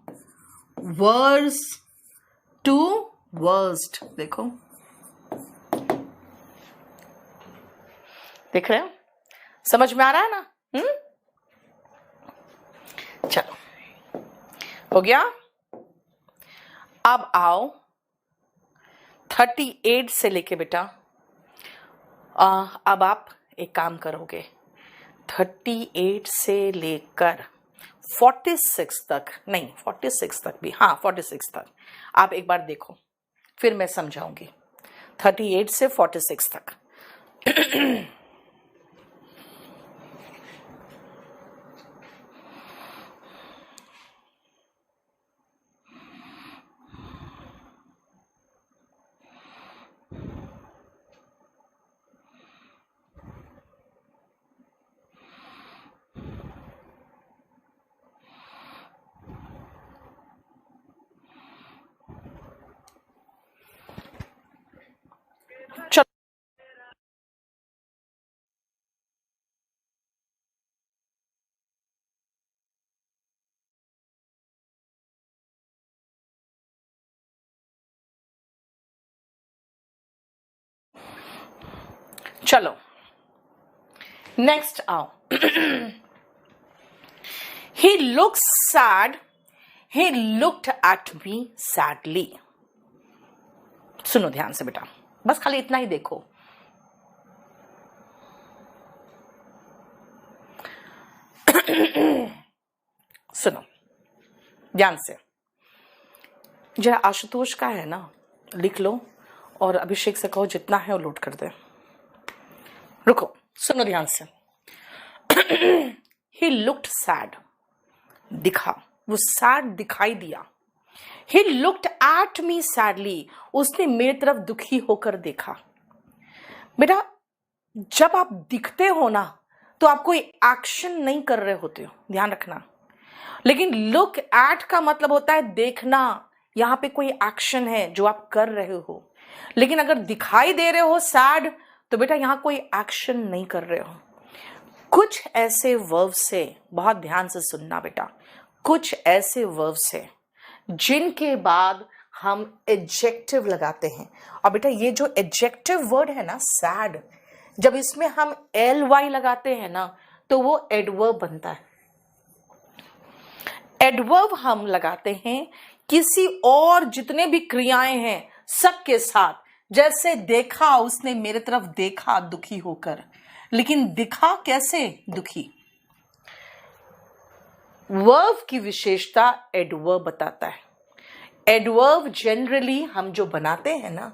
Speaker 1: worse to worst. देखो, देख रहे हो? समझ में आ रहा है ना? चलो, हो गया। अब आओ 38 से लेके बेटा, अब आप एक काम करोगे, 38 से लेकर 46 तक, नहीं 46 तक भी, हाँ 46 तक आप एक बार देखो, फिर मैं समझाऊंगी। 38 से 46 तक चलो नेक्स्ट आओ। He looks sad. He looked at me sadly. सुनो ध्यान से बेटा, बस खाली इतना ही देखो। सुनो ध्यान से, जरा आशुतोष का है ना लिख लो और अभिषेक से कहो जितना है वो लोड कर दे। रुको, सुनो ध्यान से। He looked sad. दिखा, वो सैड दिखाई दिया। He looked at me sadly. उसने मेरी तरफ दुखी होकर देखा। बेटा जब आप दिखते हो ना तो आप कोई एक्शन नहीं कर रहे होते हो, ध्यान रखना। लेकिन लुक एट का मतलब होता है देखना, यहां पे कोई एक्शन है जो आप कर रहे हो। लेकिन अगर दिखाई दे रहे हो सैड तो बेटा यहां कोई एक्शन नहीं कर रहे हो। कुछ ऐसे वर्ब्स से, बहुत ध्यान से सुनना बेटा, कुछ ऐसे वर्ब्स है जिनके बाद हम एडजेक्टिव लगाते हैं। और बेटा ये जो एडजेक्टिव वर्ड है ना सैड, जब इसमें हम ly लगाते हैं ना तो वो एडवर्ब बनता है। एडवर्ब हम लगाते हैं किसी और जितने भी क्रियाएं हैं सबके साथ। जैसे देखा, उसने मेरे तरफ देखा दुखी होकर, लेकिन दिखा कैसे? दुखी। वर्ब की विशेषता एडवर्ब बताता है। एडवर्ब जनरली हम जो बनाते हैं ना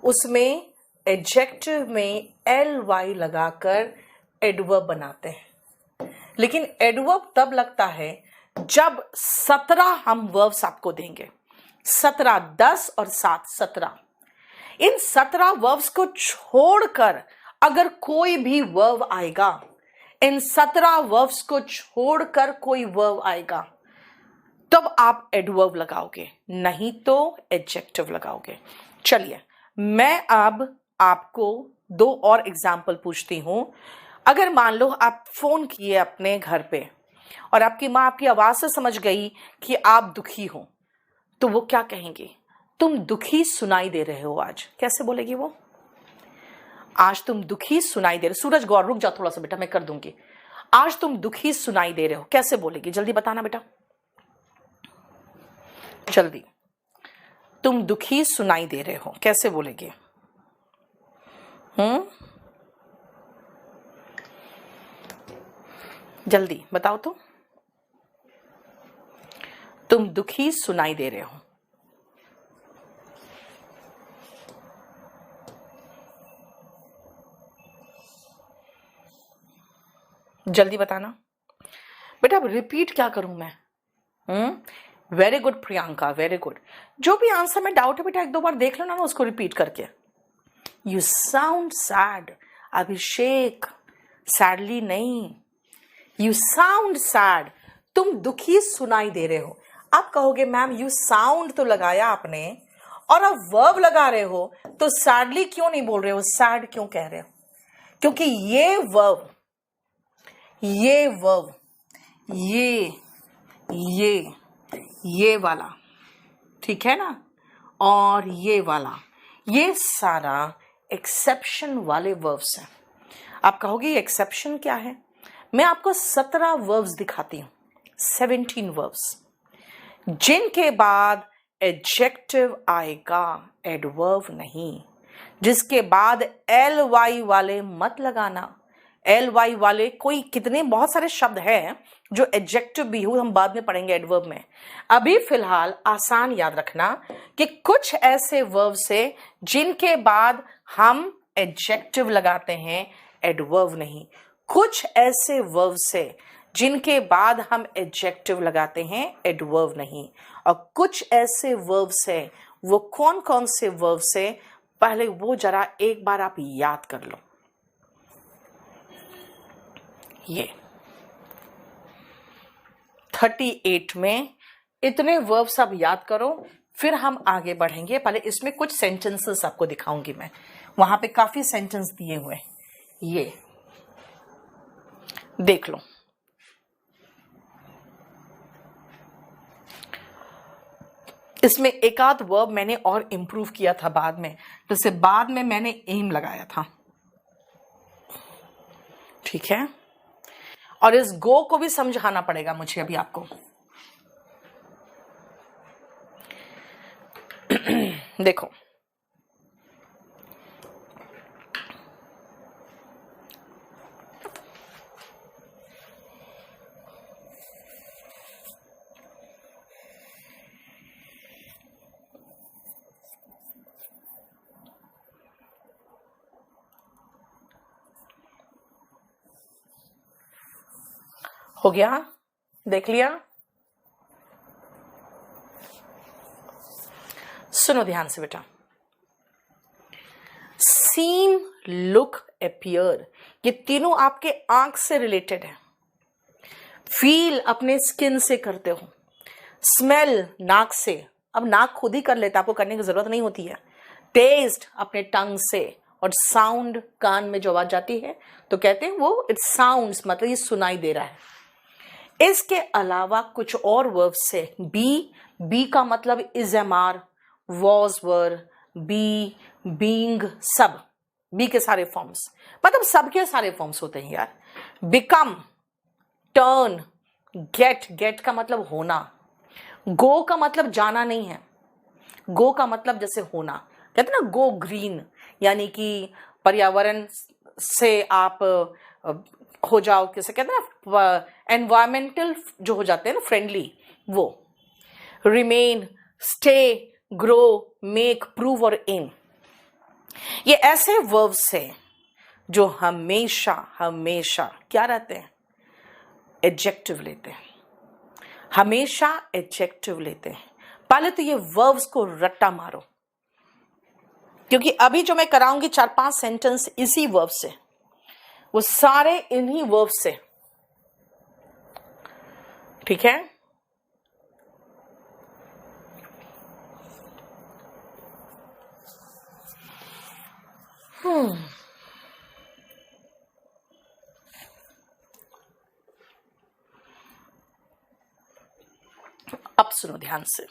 Speaker 1: उसमें एडजेक्टिव में ly लगाकर एडवर्ब बनाते हैं। लेकिन एडवर्ब तब लगता है जब 17 हम वर्ब्स आपको देंगे। 17, 10 और 7, 17। इन 17 वर्ब्स को छोड़कर अगर कोई भी वर्ब आएगा, इन 17 वर्ब्स को छोड़कर कोई वर्ब आएगा तब आप एडवर्ब लगाओगे, नहीं तो एडजेक्टिव लगाओगे। चलिए मैं अब आपको 2 और एग्जाम्पल पूछती हूं। अगर मान लो आप फोन किए अपने घर पे और आपकी माँ आपकी आवाज से समझ गई कि आप दुखी हो, तो वो क्या कहेंगे? तुम दुखी सुनाई दे रहे हो आज। कैसे बोलेगी वो? आज तुम दुखी सुनाई दे रहे। सूरज गौर रुक जा थोड़ा सा बेटा, मैं कर दूंगी। आज तुम दुखी सुनाई दे रहे हो, कैसे बोलेगी? जल्दी बताना बेटा, जल्दी। तुम दुखी सुनाई दे रहे हो कैसे बोलेगी? जल्दी बताओ तो। तुम दुखी सुनाई दे रहे हो, जल्दी बताना बेटा। अब रिपीट क्या करूं मैं? Very good Priyanka, very good. जो भी आंसर में डाउट है बेटा 1-2 बार देख लो ना उसको रिपीट करके। You sound sad. Abhishek, sadly नहीं, यू साउंड सैड। तुम दुखी सुनाई दे रहे हो। आप कहोगे मैम यू साउंड तो लगाया आपने और अब वर्ब लगा रहे हो, तो सैडली क्यों नहीं बोल रहे हो, सैड क्यों कह रहे हो? क्योंकि ये वर्ब, ये वाला, ठीक है ना, और ये वाला, ये सारा एक्सेप्शन वाले वर्ब्स हैं। आप कहोगे एक्सेप्शन क्या है? मैं आपको 17 वर्ब्स दिखाती हूं, 17 वर्ब्स, जिनके बाद एडजेक्टिव आएगा, एडवर्ब नहीं। जिसके बाद ly वाले मत लगाना। ly वाले कोई कितने बहुत सारे शब्द हैं जो एडजेक्टिव भी हो, हम बाद में पढ़ेंगे एडवर्ब में। अभी फिलहाल आसान याद रखना कि कुछ ऐसे वर्ब्स है जिनके बाद हम एडजेक्टिव लगाते हैं, एडवर्ब नहीं। कुछ ऐसे वर्ब्स है जिनके बाद हम एडजेक्टिव लगाते हैं, एडवर्ब नहीं। और कुछ ऐसे वर्ब्स है, वो कौन कौन से वर्ब्स है पहले वो जरा एक बार आप याद कर लो। ये 38 में इतने वर्ब्स आप याद करो, फिर हम आगे बढ़ेंगे। पहले इसमें कुछ सेंटेंसेस आपको दिखाऊंगी मैं, वहां पे काफी सेंटेंस दिए हुए हैं, ये देख लो। इसमें एक आध वर्ब मैंने और इंप्रूव किया था बाद में, जैसे बाद में मैंने एम लगाया था, ठीक है। और इस गो को भी समझाना पड़ेगा मुझे अभी आपको। देखो हो गया, देख लिया। सुनो ध्यान से बेटा। सीम, लुक, अपीयर, ये तीनों आपके आंख से रिलेटेड है। फील अपने स्किन से करते हो। स्मेल नाक से, अब नाक खुद ही कर लेता, आपको करने की जरूरत नहीं होती है। टेस्ट अपने टंग से, और साउंड कान में जो आवाज जाती है तो कहते हैं वो इट साउंड्स, मतलब ये सुनाई दे रहा है। इसके अलावा कुछ और वर्ब्स से, बी का मतलब is, am are, was, were, be, being, सब, बी के सारे फॉर्म्स, मतलब सबके सारे फॉर्म्स होते हैं यार। बिकम, टर्न, गेट का मतलब होना। गो का मतलब जाना नहीं है, गो का मतलब जैसे होना, कहते हैं ना गो ग्रीन, यानी कि पर्यावरण से आप हो जाओ, कैसे कहते हैं ना, एनवायरमेंटल जो हो जाते हैं ना, फ्रेंडली, वो। Remain, stay, grow, make, prove और एम, ये ऐसे वर्ब्स हैं जो हमेशा हमेशा क्या रहते हैं, एडजेक्टिव लेते हैं, हमेशा एडजेक्टिव लेते हैं। पहले तो ये वर्ब्स को रट्टा मारो, क्योंकि अभी जो मैं कराऊंगी 4-5 सेंटेंस इसी वर्ब से, वो सारे इन्हीं वर्ब से, ठीक है। अब सुनो ध्यान से,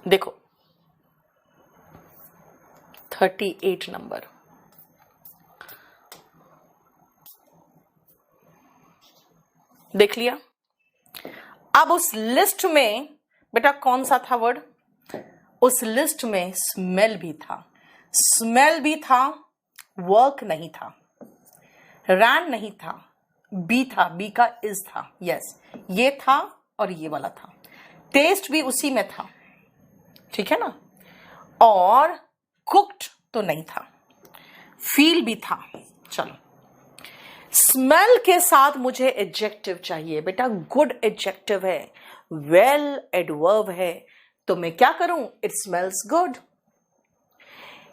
Speaker 1: देखो 38 नंबर, देख लिया। अब उस लिस्ट में बेटा कौन सा था वर्ड? उस लिस्ट में स्मेल भी था, स्मेल भी था, वर्क नहीं था, रैन नहीं था, बी था, बी का इज था, यस ये था और ये वाला था, टेस्ट भी उसी में था, ठीक है ना, और कुक्ड तो नहीं था, फील भी था। चलो, स्मेल के साथ मुझे एडजेक्टिव चाहिए बेटा, गुड एडजेक्टिव है, वेल एडवर्ब है, तो मैं क्या करूं? It smells good.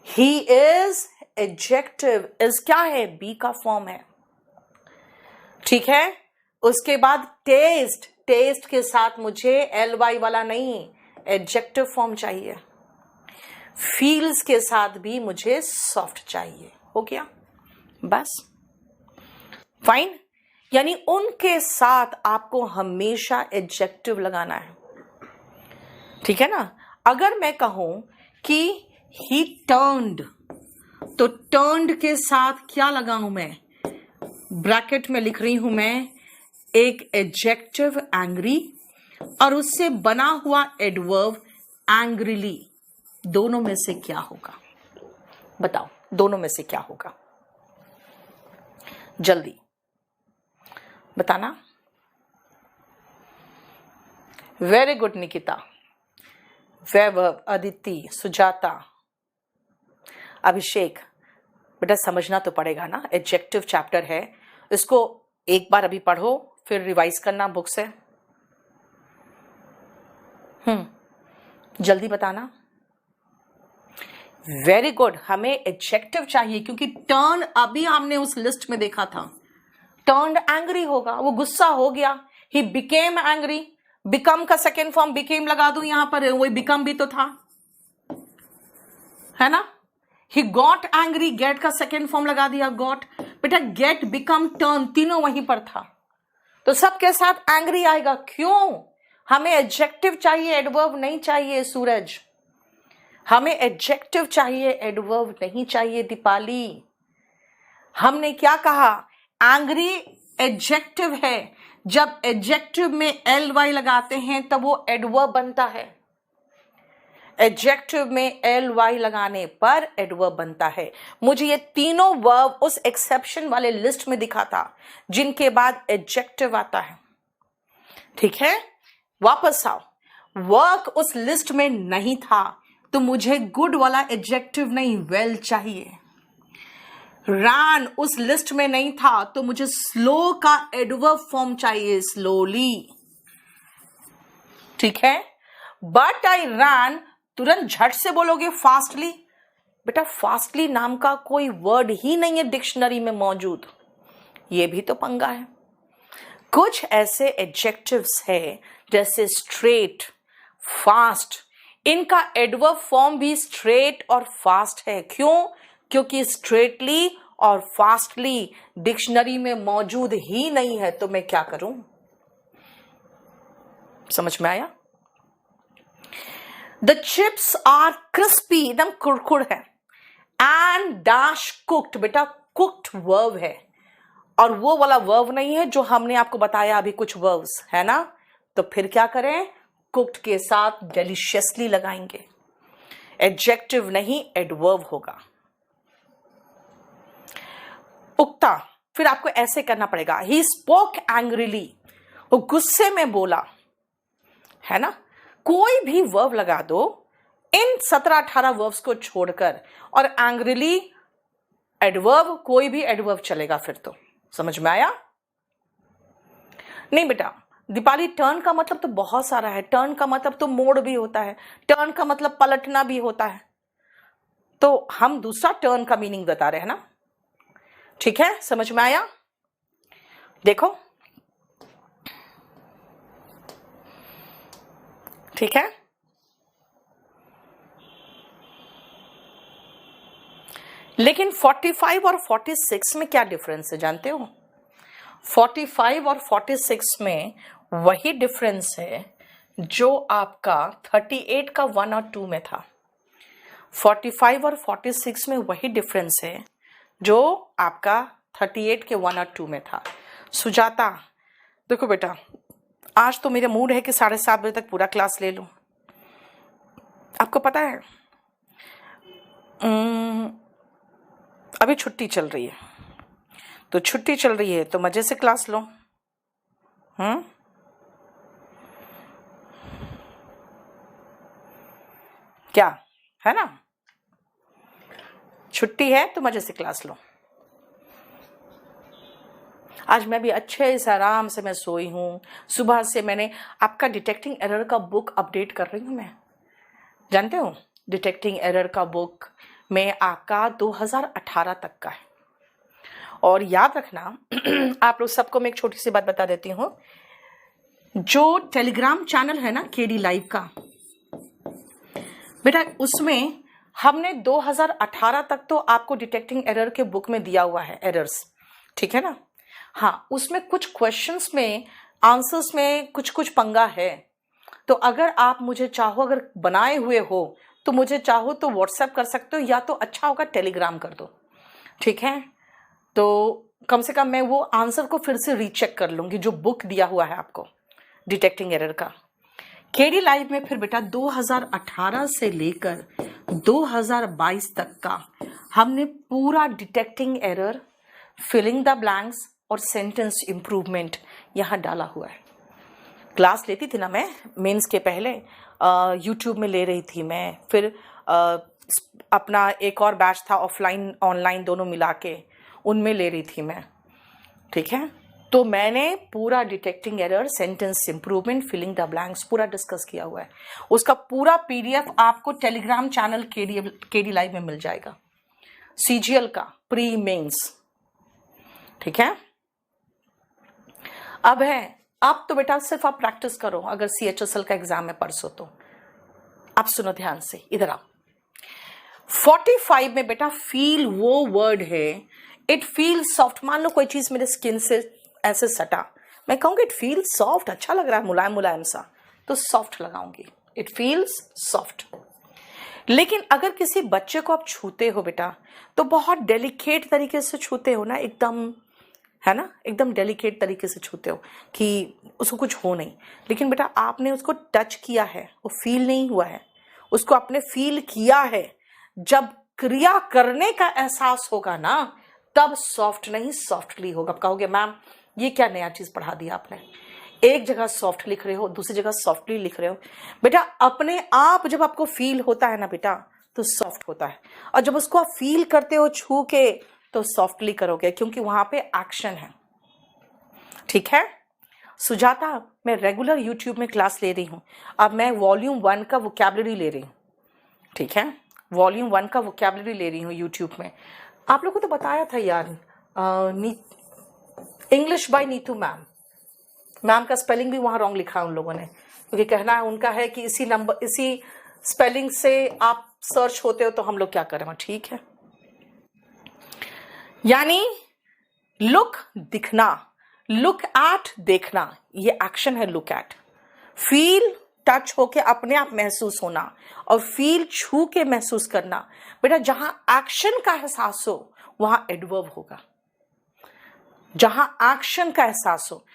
Speaker 1: He is adjective, is क्या है? बी का फॉर्म है, ठीक है। उसके बाद टेस्ट, टेस्ट के साथ मुझे एल वाई वाला नहीं, एडजेक्टिव फॉर्म चाहिए। फील्स के साथ भी मुझे सॉफ्ट चाहिए। हो गया बस, फाइन। यानी उनके साथ आपको हमेशा एडजेक्टिव लगाना है, ठीक है ना। अगर मैं कहूं कि ही टर्न्ड, तो टर्न्ड के साथ क्या लगाऊं मैं? ब्रैकेट में लिख रही हूं मैं एक एडजेक्टिव एंग्री और उससे बना हुआ एडवर्ब एंग्रीली। दोनों में से क्या होगा बताओ? दोनों में से क्या होगा? जल्दी बताना। वेरी गुड निकिता, वैभव, अदिति, सुजाता, अभिषेक। बेटा समझना तो पड़ेगा ना, एडजेक्टिव चैप्टर है, इसको एक बार अभी पढ़ो फिर रिवाइज करना बुक से। जल्दी बताना। वेरी गुड, हमें एडजेक्टिव चाहिए क्योंकि टर्न अभी हमने उस लिस्ट में देखा था, टर्न्ड एंग्री होगा, वो गुस्सा हो गया, ही बिकेम एंग्री। बिकम का सेकेंड फॉर्म बिकेम लगा दूं यहां पर, वही बिकम भी तो था, है ना। ही गॉट एंग्री, गेट का सेकेंड फॉर्म लगा दिया गॉट। बेटा गेट, बिकम, टर्न तीनों वहीं पर था, तो सबके साथ एंग्री आएगा। क्यों? हमें एडजेक्टिव चाहिए, एडवर्ब नहीं चाहिए सूरज, हमें एडजेक्टिव चाहिए, एडवर्ब नहीं चाहिए दीपाली। हमने क्या कहा? एंग्री एडजेक्टिव है, जब एडजेक्टिव में एल वाई लगाते हैं तब वो एडवर्ब बनता है। एडजेक्टिव में एल वाई लगाने पर एडवर्ब बनता है। मुझे ये तीनों वर्ब उस एक्सेप्शन वाले लिस्ट में दिखा था जिनके बाद एडजेक्टिव आता है, ठीक है। वापस आओ, वर्क उस लिस्ट में नहीं था तो मुझे गुड वाला एडजेक्टिव नहीं, वेल चाहिए। रैन उस लिस्ट में नहीं था तो मुझे स्लो का एडवर्ब फॉर्म चाहिए, स्लोली, ठीक है। बट आई रैन, तुरंत झट से बोलोगे फास्टली। बेटा फास्टली नाम का कोई वर्ड ही नहीं है डिक्शनरी में मौजूद, ये भी तो पंगा है। कुछ ऐसे एडजेक्टिव्स है जैसे स्ट्रेट, फास्ट, इनका एडवर्ब फॉर्म भी स्ट्रेट और फास्ट है। क्यों? क्योंकि स्ट्रेटली और फास्टली डिक्शनरी में मौजूद ही नहीं है, तो मैं क्या करूं? समझ में आया? द चिप्स आर क्रिस्पी, एकदम कुरकुर है, एंड डैश कुक्ड। बेटा कुक्ड वर्ब है और वो वाला वर्ब नहीं है जो हमने आपको बताया अभी, कुछ वर्ब्स है ना, तो फिर क्या करें? कुक्ड के साथ डेलिशियसली लगाएंगे, एडजेक्टिव नहीं एडवर्ब होगा। उक्ता, फिर आपको ऐसे करना पड़ेगा, ही स्पोक एंग्रीली, वो गुस्से में बोला, है ना। कोई भी वर्ब लगा दो इन 17-18 वर्ब्स को छोड़कर, और एंग्रीली एडवर्ब, कोई भी एडवर्ब चलेगा फिर तो। समझ में आया? नहीं बेटा दीपाली, टर्न का मतलब तो बहुत सारा है, टर्न का मतलब तो मोड़ भी होता है, टर्न का मतलब पलटना भी होता है, तो हम दूसरा टर्न का मीनिंग बता रहे हैं ना, ठीक है, समझ में आया? देखो, ठीक है। लेकिन 45 और 46 में क्या डिफरेंस है जानते हो? 45 और 46 में वही डिफरेंस है जो आपका 38 का 1 और 2 में था। 45 और 46 में वही डिफरेंस है जो आपका 38 के 1 और 2 में था। सुजाता, देखो बेटा, आज तो मेरा मूड है कि 7:30 बजे तक पूरा क्लास ले लूं। आपको पता है अभी छुट्टी चल रही है, तो छुट्टी चल रही है तो मजे से क्लास लो। क्या है ना, छुट्टी है तो मजे से क्लास लो। आज मैं भी अच्छे से आराम से मैं सोई हूँ। सुबह से मैंने आपका डिटेक्टिंग एरर का बुक अपडेट कर रही हूँ मैं, जानते हो? डिटेक्टिंग एरर का बुक में आपका 2018 तक का है। और याद रखना आप लोग सबको मैं एक छोटी सी बात बता देती हूँ, जो टेलीग्राम चैनल है ना केडी लाइव का, बेटा उसमें हमने 2018 तक तो आपको डिटेक्टिंग एरर के बुक में दिया हुआ है एरर्स, ठीक है ना? हाँ, उसमें कुछ क्वेश्चंस में आंसर्स में कुछ कुछ पंगा है। तो अगर आप मुझे चाहो, अगर बनाए हुए हो तो मुझे चाहो तो व्हाट्सएप कर सकते हो, या तो अच्छा होगा टेलीग्राम कर दो, ठीक है? तो कम से कम मैं वो आंसर को फिर से रीचेक कर लूँगी जो बुक दिया हुआ है आपको डिटेक्टिंग एरर का। केडी लाइव में फिर बेटा 2018 से लेकर 2022 तक का हमने पूरा detecting error, filling the blanks और सेंटेंस इंप्रूवमेंट यहाँ डाला हुआ है। क्लास लेती थी ना मैं मेंस के पहले, यूट्यूब में ले रही थी मैं, फिर अपना एक और बैच था ऑफलाइन ऑनलाइन दोनों मिला के, उनमें ले रही थी मैं, ठीक है? तो मैंने पूरा detecting error, sentence improvement, filling the blanks पूरा डिस्कस किया हुआ है। उसका पूरा पीडीएफ आपको टेलीग्राम चैनल केडी लाइव में मिल जाएगा, सीजीएल का प्री मेंस, ठीक है? अब तो बेटा सिर्फ आप प्रैक्टिस करो। अगर सीएचएसएल का एग्जाम है परसों तो आप सुनो ध्यान से, इधर आओ। 45 में बेटा फील वो वर्ड है, इट फील सॉफ्ट। मान लो कोई चीज मेरे स्किन से ऐसे सटा, मैं कहूंगी इट फील सॉफ्ट, अच्छा लग रहा है, मुलायम मुलायम सा, तो सॉफ्ट लगाऊंगी, इट फील्स सॉफ्ट। लेकिन अगर किसी बच्चे को आप छूते हो बेटा तो बहुत डेलिकेट तरीके से छूते हो ना, एकदम, है ना, एकदम डेलिकेट तरीके से छूते हो कि उसको कुछ हो नहीं। लेकिन बेटा आपने उसको टच किया है, वो फील नहीं हुआ है, उसको आपने फील किया है। जब क्रिया करने का एहसास होगा ना, तब सॉफ्ट नहीं सॉफ्टली होगा। आप कहोगे मैम ये क्या नया चीज पढ़ा दिया आपने, एक जगह सॉफ्ट लिख रहे हो दूसरी जगह सॉफ्टली लिख रहे हो। बेटा अपने आप जब आपको फील होता है ना बेटा तो सॉफ्ट होता है, और जब उसको आप फील करते हो छू के तो सॉफ्टली करोगे, क्योंकि वहां पे एक्शन है, ठीक है? सुजाता, मैं रेगुलर यूट्यूब में क्लास ले रही हूँ, अब मैं वॉल्यूम 1 का वोकैबुलरी ले रही हूँ, ठीक है? वॉल्यूम 1 का वोकैबुलरी ले रही हूँ यूट्यूब में। आप लोगों को तो बताया था यार, इंग्लिश बाय नीतू मैम का स्पेलिंग भी वहां रॉन्ग लिखा है उन लोगों ने, क्योंकि कहना है उनका है कि इसी स्पेलिंग से आप सर्च होते हो, तो हम लोग क्या करें, ठीक है? यानी लुक दिखना, लुक एट देखना, ये एक्शन है लुक एट। फील टच होके अपने आप महसूस होना, और फील छू के महसूस करना। बेटा जहां एक्शन का एहसास हो वहां एडवर्ब होगा, जहां एक्शन का एहसास हो।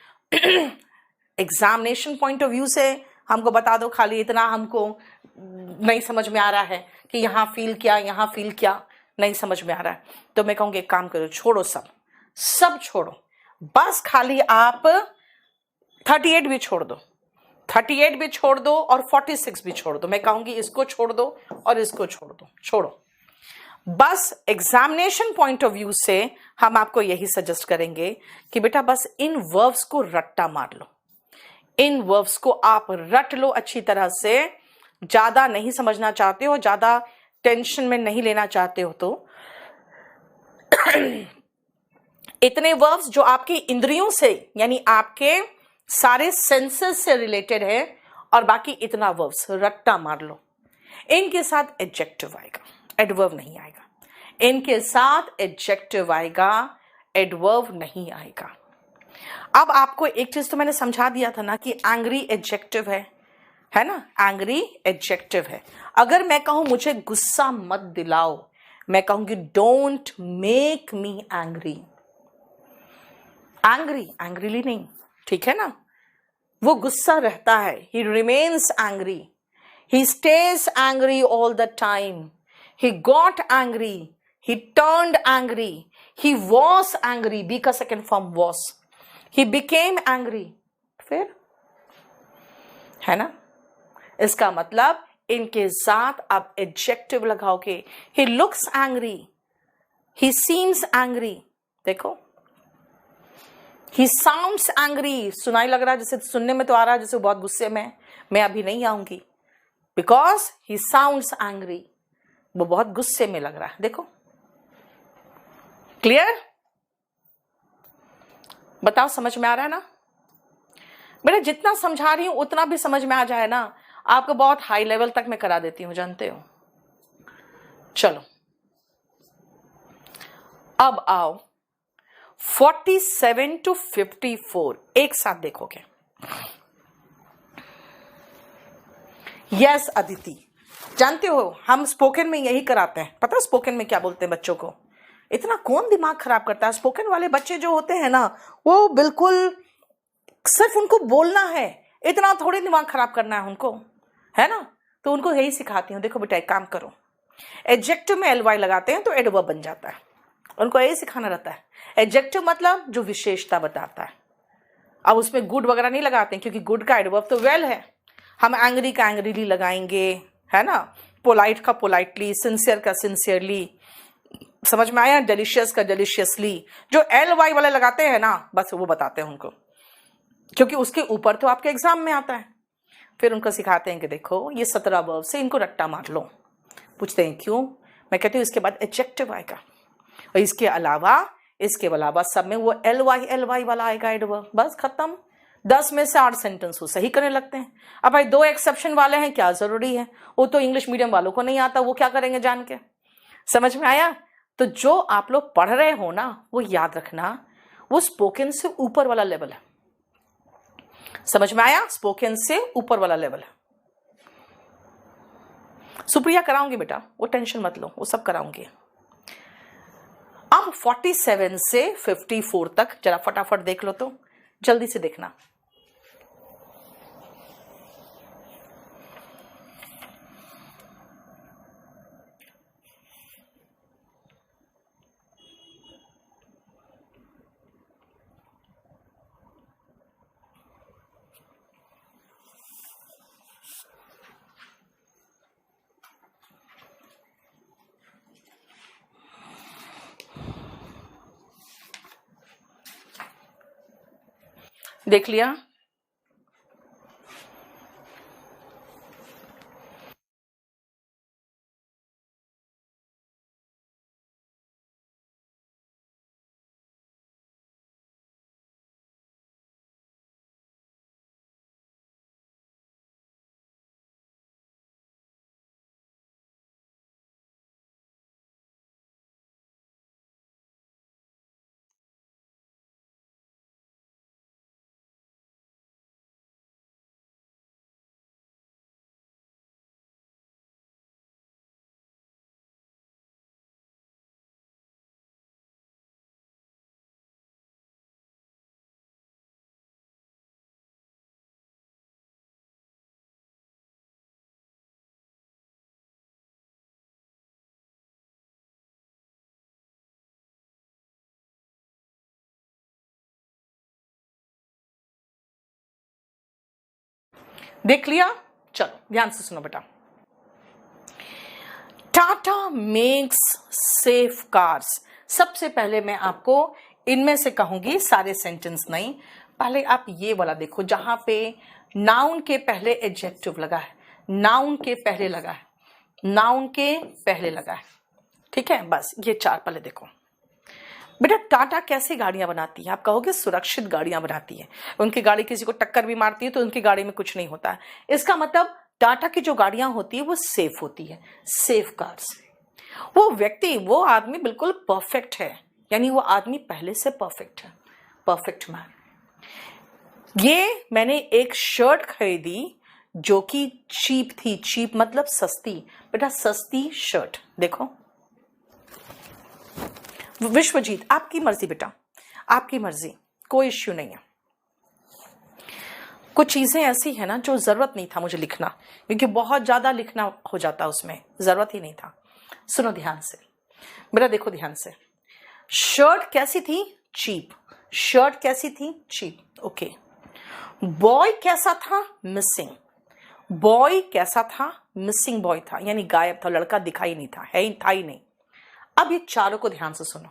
Speaker 1: एग्जामिनेशन पॉइंट ऑफ व्यू से हमको बता दो, खाली इतना हमको नहीं समझ में आ रहा है कि यहाँ फील क्या, यहाँ फील क्या, नहीं समझ में आ रहा है, तो मैं कहूँगी एक काम करो, छोड़ो, सब छोड़ो, बस खाली आप 38 भी छोड़ दो, 38 भी छोड़ दो और 46 भी छोड़ दो। मैं कहूँगी इसको छोड़ दो और इसको छोड़ दो, छोड़ो। बस एग्जामिनेशन पॉइंट ऑफ व्यू से हम आपको यही सजेस्ट करेंगे कि बेटा बस इन वर्ब्स को रट्टा मार लो, इन वर्ब्स को आप रट लो अच्छी तरह से। ज्यादा नहीं समझना चाहते हो, ज्यादा टेंशन में नहीं लेना चाहते हो तो इतने वर्ब्स जो आपकी इंद्रियों से यानी आपके सारे सेंसेस से रिलेटेड है और बाकी इतना वर्ब्स रट्टा मार लो, इनके साथ एडजेक्टिव आएगा, एडवर्ब नहीं आएगा। इनके साथ एडजेक्टिव आएगा, एडवर्ब नहीं आएगा। अब आपको एक चीज तो मैंने समझा दिया था ना कि एंग्री एडजेक्टिव है ना, एंग्री एडजेक्टिव है। अगर मैं कहूं मुझे गुस्सा मत दिलाओ, मैं कहूंगी don't make me angry. Angry angrily नहीं, ठीक है ना, वो गुस्सा रहता है, he remains angry, he stays angry all the time, he got angry, he turned angry, he was angry, be का second form was, he became angry, फिर है ना। इसका मतलब इनके साथ आप एडजेक्टिव लगाओगे। He looks angry, he seems angry, देखो ही साउंड्स एंग्री, सुनाई लग रहा है जैसे, सुनने में तो आ रहा है जैसे बहुत गुस्से में, मैं अभी नहीं आऊंगी, बिकॉज ही साउंड्स एंग्री, वो बहुत गुस्से में लग रहा है। देखो क्लियर, बताओ समझ में आ रहा है ना बेटा। जितना समझा रही हूं उतना भी समझ में आ जाए ना, आपको बहुत हाई लेवल तक मैं करा देती हूं, जानते हो। चलो अब आओ 47 to 54 एक साथ देखोगे। यस अदिति, जानते हो हम स्पोकन में यही कराते हैं, पता है स्पोकन में क्या बोलते हैं बच्चों को? इतना कौन दिमाग खराब करता है? स्पोकन वाले बच्चे जो होते हैं ना, वो बिल्कुल सिर्फ उनको बोलना है, इतना थोड़ी दिमाग खराब करना है उनको, है ना। तो उनको यही सिखाती हूँ, देखो बेटा एक काम करो, एडजेक्टिव में एल वाई लगाते हैं तो एडवर्ब बन जाता है, उनको यही सिखाना रहता है। एडजेक्टिव मतलब जो विशेषता बताता है। अब उसमें गुड वगैरह नहीं लगाते हैं, क्योंकि गुड का एडवर्ब तो वेल है। हम एंग्री का एंग्रीली लगाएंगे, है ना, पोलाइट का पोलाइटली, सिंसियर का सिंसियरली, समझ में आया, डिलीशियस का डिलीशियसली। जो एल वाई वाले लगाते हैं ना, बस वो बताते हैं उनको, क्योंकि उसके ऊपर तो आपके एग्जाम में आता है। फिर उनको सिखाते हैं कि देखो ये 17 वर्ब से इनको रट्टा मार लो। पूछते हैं क्यों, मैं कहती हूँ इसके बाद एडजेक्टिव आएगा, और इसके अलावा सब में वो एल वाई वाला आएगा एडवर्ब, बस खत्म। 10 में से 8 सेंटेंस वो सही करने लगते हैं। अब भाई 2 एक्सेप्शन वाले हैं, क्या जरूरी है, वो तो इंग्लिश मीडियम वालों को नहीं आता, वो क्या करेंगे जान के। समझ में आया? तो जो आप लोग पढ़ रहे हो ना, वो याद रखना, वो स्पोकन से ऊपर वाला लेवल है। समझ में आया? स्पोकन से ऊपर वाला लेवल है। सुप्रिया कराऊंगी बेटा, वो टेंशन मत लो, वो सब कराऊंगी। अब 47 से 54 तक जरा फटाफट देख लो, तो जल्दी से देखना। देख लिया? देख लिया? चलो ध्यान से सुनो बेटा। Tata makes safe cars. सबसे पहले मैं आपको इनमें से कहूंगी, सारे सेंटेंस नहीं, पहले आप ये वाला देखो जहां पे नाउन के पहले एडजेक्टिव लगा है, नाउन के पहले लगा है। नाउन के पहले लगा है, ठीक है। बस ये 4 पहले देखो बेटा। टाटा कैसी गाड़ियां बनाती है? आप कहोगे सुरक्षित गाड़ियां बनाती है। उनकी गाड़ी किसी को टक्कर भी मारती है तो उनकी गाड़ी में कुछ नहीं होता है। इसका मतलब टाटा की जो गाड़ियां होती है वो सेफ होती है, सेफ कार्स। वो व्यक्ति, वो आदमी बिल्कुल परफेक्ट है, यानी वो आदमी पहले से परफेक्ट है, परफेक्ट मैन। ये मैंने एक शर्ट खरीदी जो कि चीप थी। चीप मतलब सस्ती बेटा, सस्ती शर्ट। देखो विश्वजीत, आपकी मर्जी बेटा, आपकी मर्जी, कोई इश्यू नहीं है। कुछ चीजें ऐसी है ना जो जरूरत नहीं था मुझे लिखना, क्योंकि बहुत ज्यादा लिखना हो जाता, उसमें जरूरत ही नहीं था। सुनो ध्यान से बेटा, देखो ध्यान से। शर्ट कैसी थी? चीप। शर्ट कैसी थी? चीप। ओके। बॉय कैसा था? मिसिंग। बॉय कैसा था? मिसिंग बॉय था, यानी गायब था, लड़का दिखाई नहीं था, है ही था ही नहीं। अब ये चारों को ध्यान से सुनो।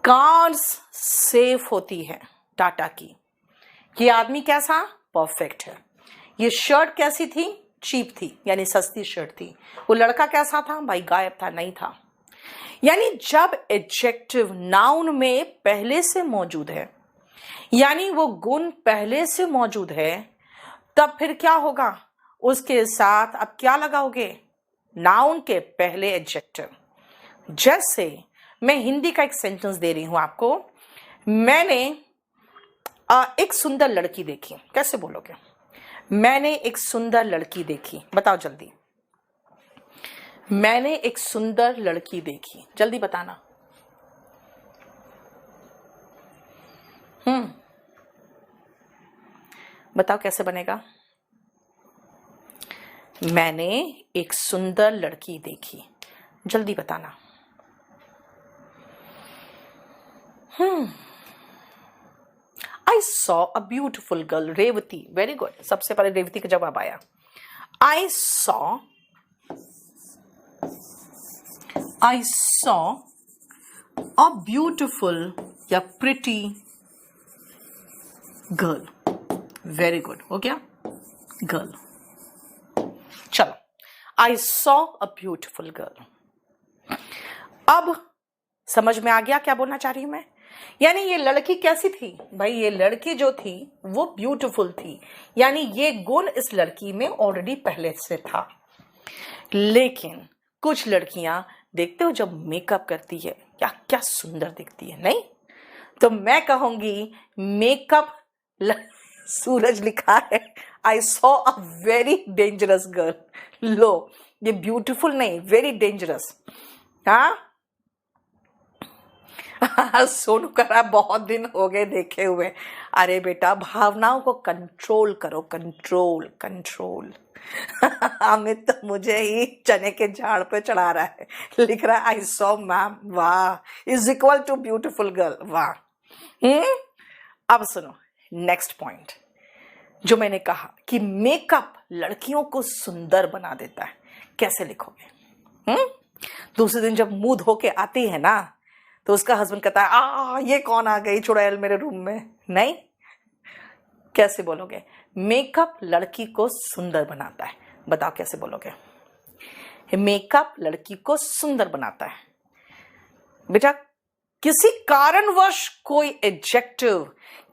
Speaker 1: कार्स सेफ होती है टाटा की। ये आदमी कैसा? परफेक्ट है। ये शर्ट कैसी थी? चीप थी, यानी सस्ती शर्ट थी। वो लड़का कैसा था? भाई गायब था, नहीं था। यानी जब एडजेक्टिव नाउन में पहले से मौजूद है, यानी वो गुण पहले से मौजूद है, तब फिर क्या होगा? उसके साथ अब क्या लगाओगे? नाउन के पहले एडजेक्टिव। जैसे मैं हिंदी का एक सेंटेंस दे रही हूं आपको। मैंने एक सुंदर लड़की देखी। कैसे बोलोगे? मैंने एक सुंदर लड़की देखी। बताओ जल्दी। मैंने एक सुंदर लड़की देखी, जल्दी बताना। बताओ कैसे बनेगा? मैंने एक सुंदर लड़की देखी, जल्दी बताना। I saw a beautiful girl. Revati, very good. सबसे पहले रेवती का जवाब आया। I saw a beautiful या pretty girl. वेरी गुड, हो गया गर्ल। चलो, I saw a beautiful girl. अब समझ में आ गया क्या बोलना चाह रही हूं मैं? यानी ये लड़की कैसी थी? भाई ये लड़की जो थी वो ब्यूटीफुल थी, यानी ये गुण इस लड़की में ऑलरेडी पहले से था। लेकिन कुछ लड़कियां देखते हो जब मेकअप करती है क्या क्या सुंदर दिखती है, नहीं? तो मैं कहूंगी मेकअप सूरज लिखा है। I saw a very dangerous girl. लो, ये ब्यूटीफुल नहीं, वेरी डेंजरस। हाँ सोनू करा, बहुत दिन हो गए देखे हुए। अरे बेटा, भावनाओं को कंट्रोल करो, कंट्रोल कंट्रोल। अमित तो मुझे ही चने के झाड़ पे चढ़ा रहा है, लिख रहा है आई सॉ मैम, वाह is equal to beautiful girl, वाह। अब सुनो नेक्स्ट पॉइंट, जो मैंने कहा कि मेकअप लड़कियों को सुंदर बना देता है। कैसे लिखोगे? दूसरे दिन जब मुंह धो के आती है ना, तो उसका हस्बैंड कहता है ये कौन आ गई चुड़ैल मेरे रूम में, नहीं? कैसे बोलोगे? मेकअप लड़की को सुंदर बनाता है। बताओ कैसे बोलोगे? मेकअप लड़की को सुंदर बनाता है। बेटा, किसी कारणवश कोई एडजेक्टिव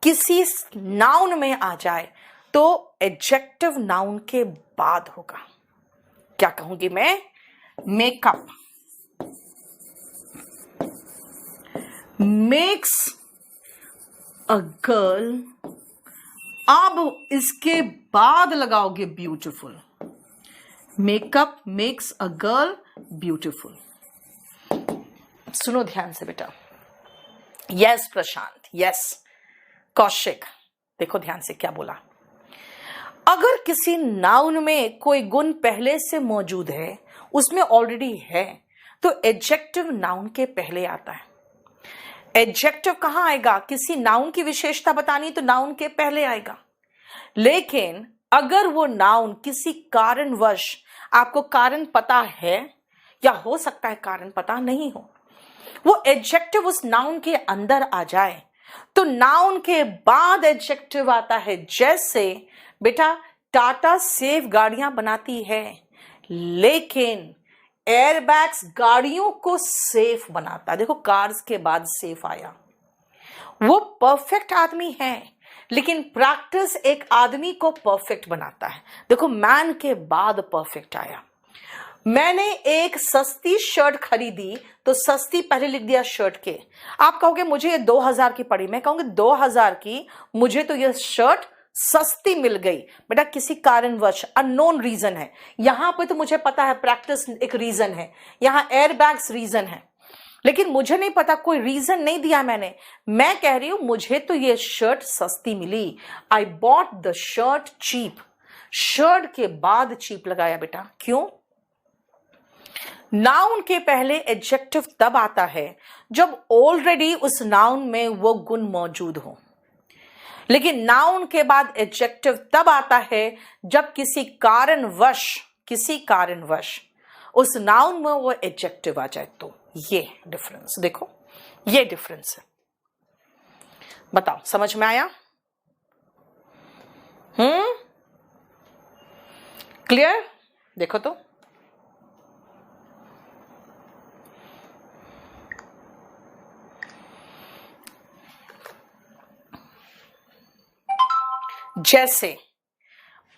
Speaker 1: किसी नाउन में आ जाए तो एडजेक्टिव नाउन के बाद होगा। क्या कहूंगी मैं? मेकअप मेक्स अ गर्ल, अब इसके बाद लगाओगे beautiful. Makeup makes a girl beautiful. सुनो ध्यान से बेटा। यस प्रशांत, यस कौशिक, देखो ध्यान से क्या बोला। अगर किसी नाउन में कोई गुण पहले से मौजूद है, उसमें ऑलरेडी है, तो एडजेक्टिव नाउन के पहले आता है। एडजेक्टिव कहां आएगा? किसी नाउन की विशेषता बतानी तो नाउन के पहले आएगा। लेकिन अगर वो नाउन किसी कारणवश, आपको कारण पता है या हो सकता है कारण पता नहीं हो, वो एडजेक्टिव उस नाउन के अंदर आ जाए तो नाउन के बाद एडजेक्टिव आता है। जैसे बेटा टाटा सेफ गाड़ियां बनाती है, लेकिन एयरबैग्स गाड़ियों को सेफ बनाता है। देखो कार्स के बाद सेफ आया। वो परफेक्ट आदमी है, लेकिन प्रैक्टिस एक आदमी को परफेक्ट बनाता है। देखो मैन के बाद परफेक्ट आया। मैंने एक सस्ती शर्ट खरीदी तो सस्ती पहले लिख दिया शर्ट के। आप कहोगे मुझे ये 2000 की पड़ी, मैं कहूंगी 2000 की, मुझे तो ये शर्ट सस्ती मिल गई। बेटा किसी कारणवश अननोन रीजन है। यहां पे तो मुझे पता है प्रैक्टिस एक रीजन है, यहां एयरबैग्स रीजन है, लेकिन मुझे नहीं पता, कोई रीजन नहीं दिया मैंने। मैं कह रही हूं मुझे तो ये शर्ट सस्ती मिली। I bought the shirt cheap. Shirt के बाद चीप लगाया बेटा, क्यों? नाउन के पहले एडजेक्टिव तब आता है जब ऑलरेडी उस नाउन में वो गुण मौजूद हो, लेकिन नाउन के बाद एडजेक्टिव तब आता है जब किसी कारणवश उस नाउन में वो एडजेक्टिव आ जाए। तो ये डिफरेंस देखो, ये डिफरेंस है। बताओ समझ में आया? क्लियर? देखो तो जैसे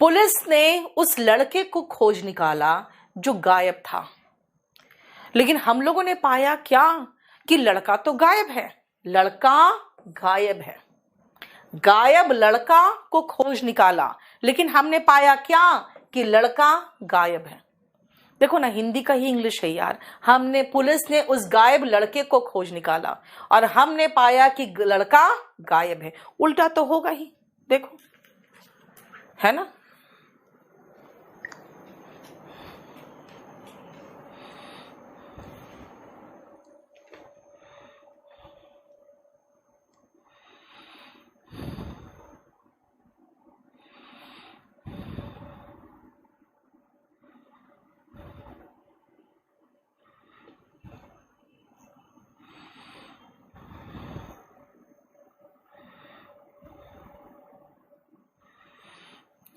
Speaker 1: पुलिस ने उस लड़के को खोज निकाला जो गायब था, लेकिन हम लोगों ने पाया क्या कि लड़का तो गायब है। लड़का गायब है, गायब लड़का को खोज निकाला, लेकिन हमने पाया क्या कि लड़का गायब है। देखो ना, हिंदी का ही इंग्लिश है यार। पुलिस ने उस गायब लड़के को खोज निकाला और हमने पाया कि लड़का गायब है। उल्टा तो होगा ही, देखो, है ना?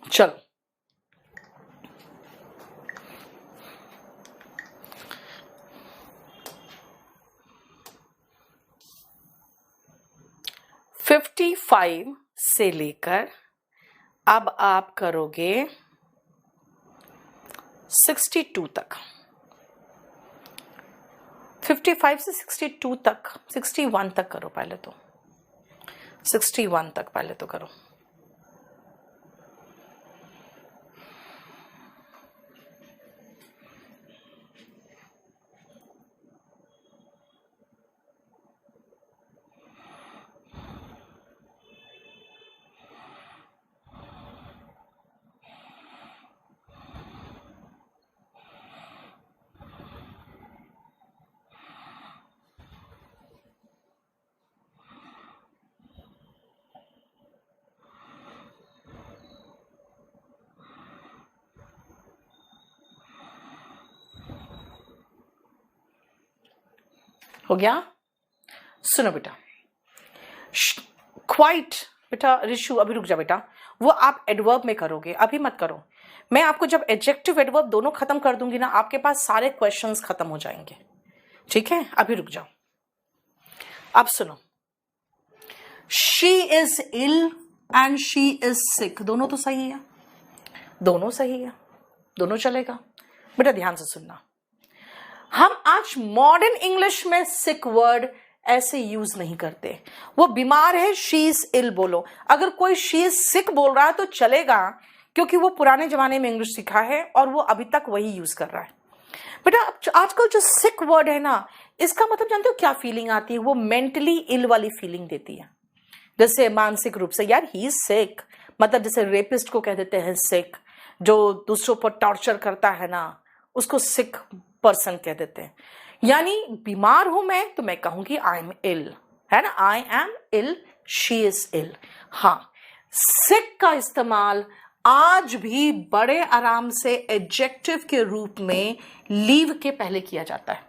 Speaker 1: चलो फिफ्टी 55 से लेकर अब आप करोगे 62 तक। 55 से 62 तक, 61 तक करो पहले तो, 61 तक पहले तो करो। हो गया? सुनो बेटा, क्वाइट बेटा, रिशु अभी रुक जा बेटा, वो आप एडवर्ब में करोगे, अभी मत करो। मैं आपको जब एडजेक्टिव एडवर्ब दोनों खत्म कर दूंगी ना, आपके पास सारे क्वेश्चंस खत्म हो जाएंगे, ठीक है? अभी रुक जाओ। अब सुनो, she is ill and she is sick, दोनों तो सही है, दोनों सही है, दोनों चलेगा। बेटा ध्यान से सुनना, हम आज मॉडर्न इंग्लिश में सिक वर्ड ऐसे यूज नहीं करते। वो बीमार है, शी इज इल बोलो। अगर कोई शी इज सिक बोल रहा है तो चलेगा, क्योंकि वो पुराने जमाने में इंग्लिश सीखा है और वो अभी तक वही यूज कर रहा है। बेटा आजकल जो सिक वर्ड है ना, इसका मतलब जानते हो क्या फीलिंग आती है? वो मेंटली इल वाली फीलिंग देती है। जैसे मानसिक रूप से, यार ही इज सिक, मतलब जैसे रेपिस्ट को कह देते हैं सिक, जो दूसरों पर टॉर्चर करता है ना, उसको सिक पर्सन कह देते हैं। यानी बीमार हूं मैं तो मैं कहूंगी आई एम इल, है ना? I am ill, she is ill. हाँ, सिक का इस्तेमाल आज भी बड़े आराम से एडजेक्टिव के रूप में लीव के पहले किया जाता है।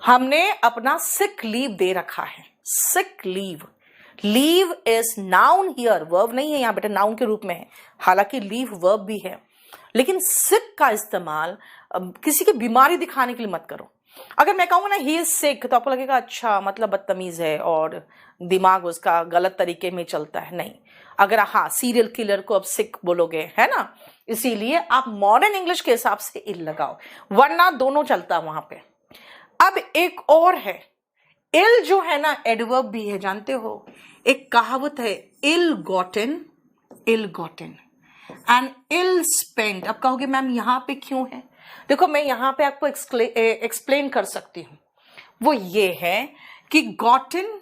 Speaker 1: हमने अपना सिक लीव दे रखा है, sick leave. Leave is noun here, verb नहीं है यहाँ बेटा, नाउन के रूप में है, हालांकि लीव वर्ब भी है। लेकिन सिक का इस्तेमाल किसी की बीमारी दिखाने के लिए मत करो। अगर मैं कहूँगा ना ही इज सिक, तो आपको लगेगा अच्छा मतलब बदतमीज है और दिमाग उसका गलत तरीके में चलता है। नहीं, अगर हाँ सीरियल किलर को अब सिक बोलोगे, है ना, इसीलिए आप मॉडर्न इंग्लिश के हिसाब से इल लगाओ, वरना दोनों चलता वहां पे। अब एक और है, इल जो है ना एडवर्ब भी है, जानते हो। एक कहावत है, इल गॉटन एंड इल स्पेंड। अब कहोगे मैम यहाँ पे क्यों है? देखो मैं यहाँ पे आपको एक्सप्लेन कर सकती हूँ। वो ये है कि गॉटन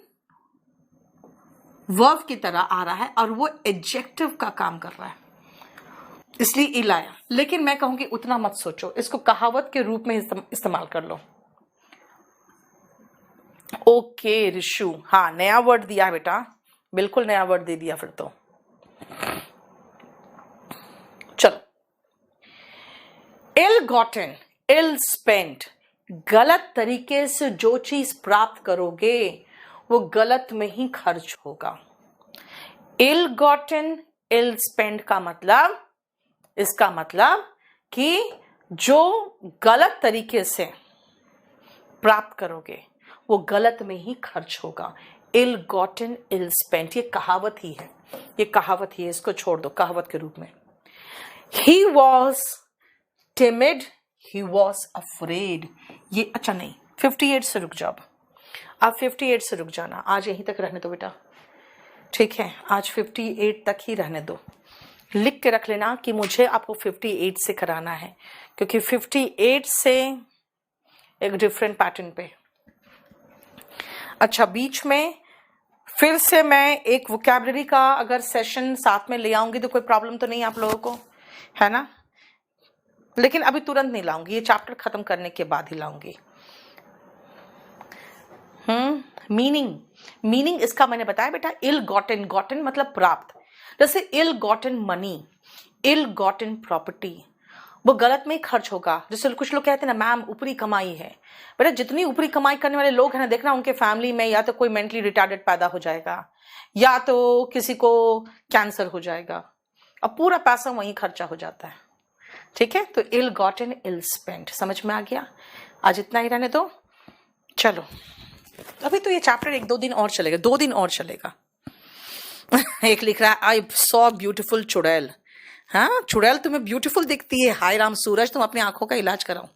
Speaker 1: वर्ब की तरह आ रहा है और वो एडजेक्टिव का काम कर रहा है, इसलिए इल आया। लेकिन मैं कहूंगी उतना मत सोचो, इसको कहावत के रूप में इस्तेमाल कर लो। ओके रिशु, हाँ नया वर्ड दिया है बेटा, बिल्कुल नया वर्ड दे दिया फिर तो। चलो, इल गॉटन इल स्पेंट, गलत तरीके से जो चीज प्राप्त करोगे वो गलत में ही खर्च होगा। इल गॉटन इल स्पेंट का मतलब, इसका मतलब कि जो गलत तरीके से प्राप्त करोगे वो गलत में ही खर्च होगा। इल गॉटन इल स्पेंट, ये कहावत ही है, ये कहावत ही है, इसको छोड़ दो कहावत के रूप में। He was timid, he was afraid, ये अच्छा नहीं, 58 से रुक जाओ। आप 58 से रुक जाना, आज यहीं तक रहने दो बेटा, ठीक है, आज 58 तक ही रहने दो। लिख के रख लेना कि मुझे आपको 58 से कराना है, क्योंकि 58 से एक डिफरेंट पैटर्न पे। अच्छा, बीच में फिर से मैं एक वोकैबुलरी का अगर सेशन साथ में ले आऊंगी तो कोई प्रॉब्लम तो नहीं आप लोगों को, है ना, लेकिन अभी तुरंत नहीं लाऊंगी, ये चैप्टर खत्म करने के बाद ही लाऊंगी। मीनिंग इसका मैंने बताया बेटा, इल गॉटन, गॉटन मतलब प्राप्त, जैसे इल गॉटन मनी, इल गॉटन प्रॉपर्टी, वो गलत में ही खर्च होगा। जैसे कुछ लोग कहते हैं ना मैम ऊपरी कमाई है, बेटा जितनी ऊपरी कमाई करने वाले लोग हैं ना, देखना उनके फैमिली में या तो कोई मेंटली रिटार्डेड पैदा हो जाएगा या तो किसी को कैंसर हो जाएगा, अब पूरा पैसा वहीं खर्चा हो जाता है, ठीक है। तो इल गॉटन इल स्पेंट, समझ में आ गया? आज इतना ही रहने दो। चलो, अभी तो ये चैप्टर 1-2 दिन और चलेगा, 2 दिन और चलेगा। एक लिख रहा है, आई सॉ ब्यूटीफुल चुड़ैल। हाँ, चुड़ैल तुम्हें ब्यूटीफुल दिखती है? हाय राम सूरज, तुम अपनी आंखों का इलाज कराओ।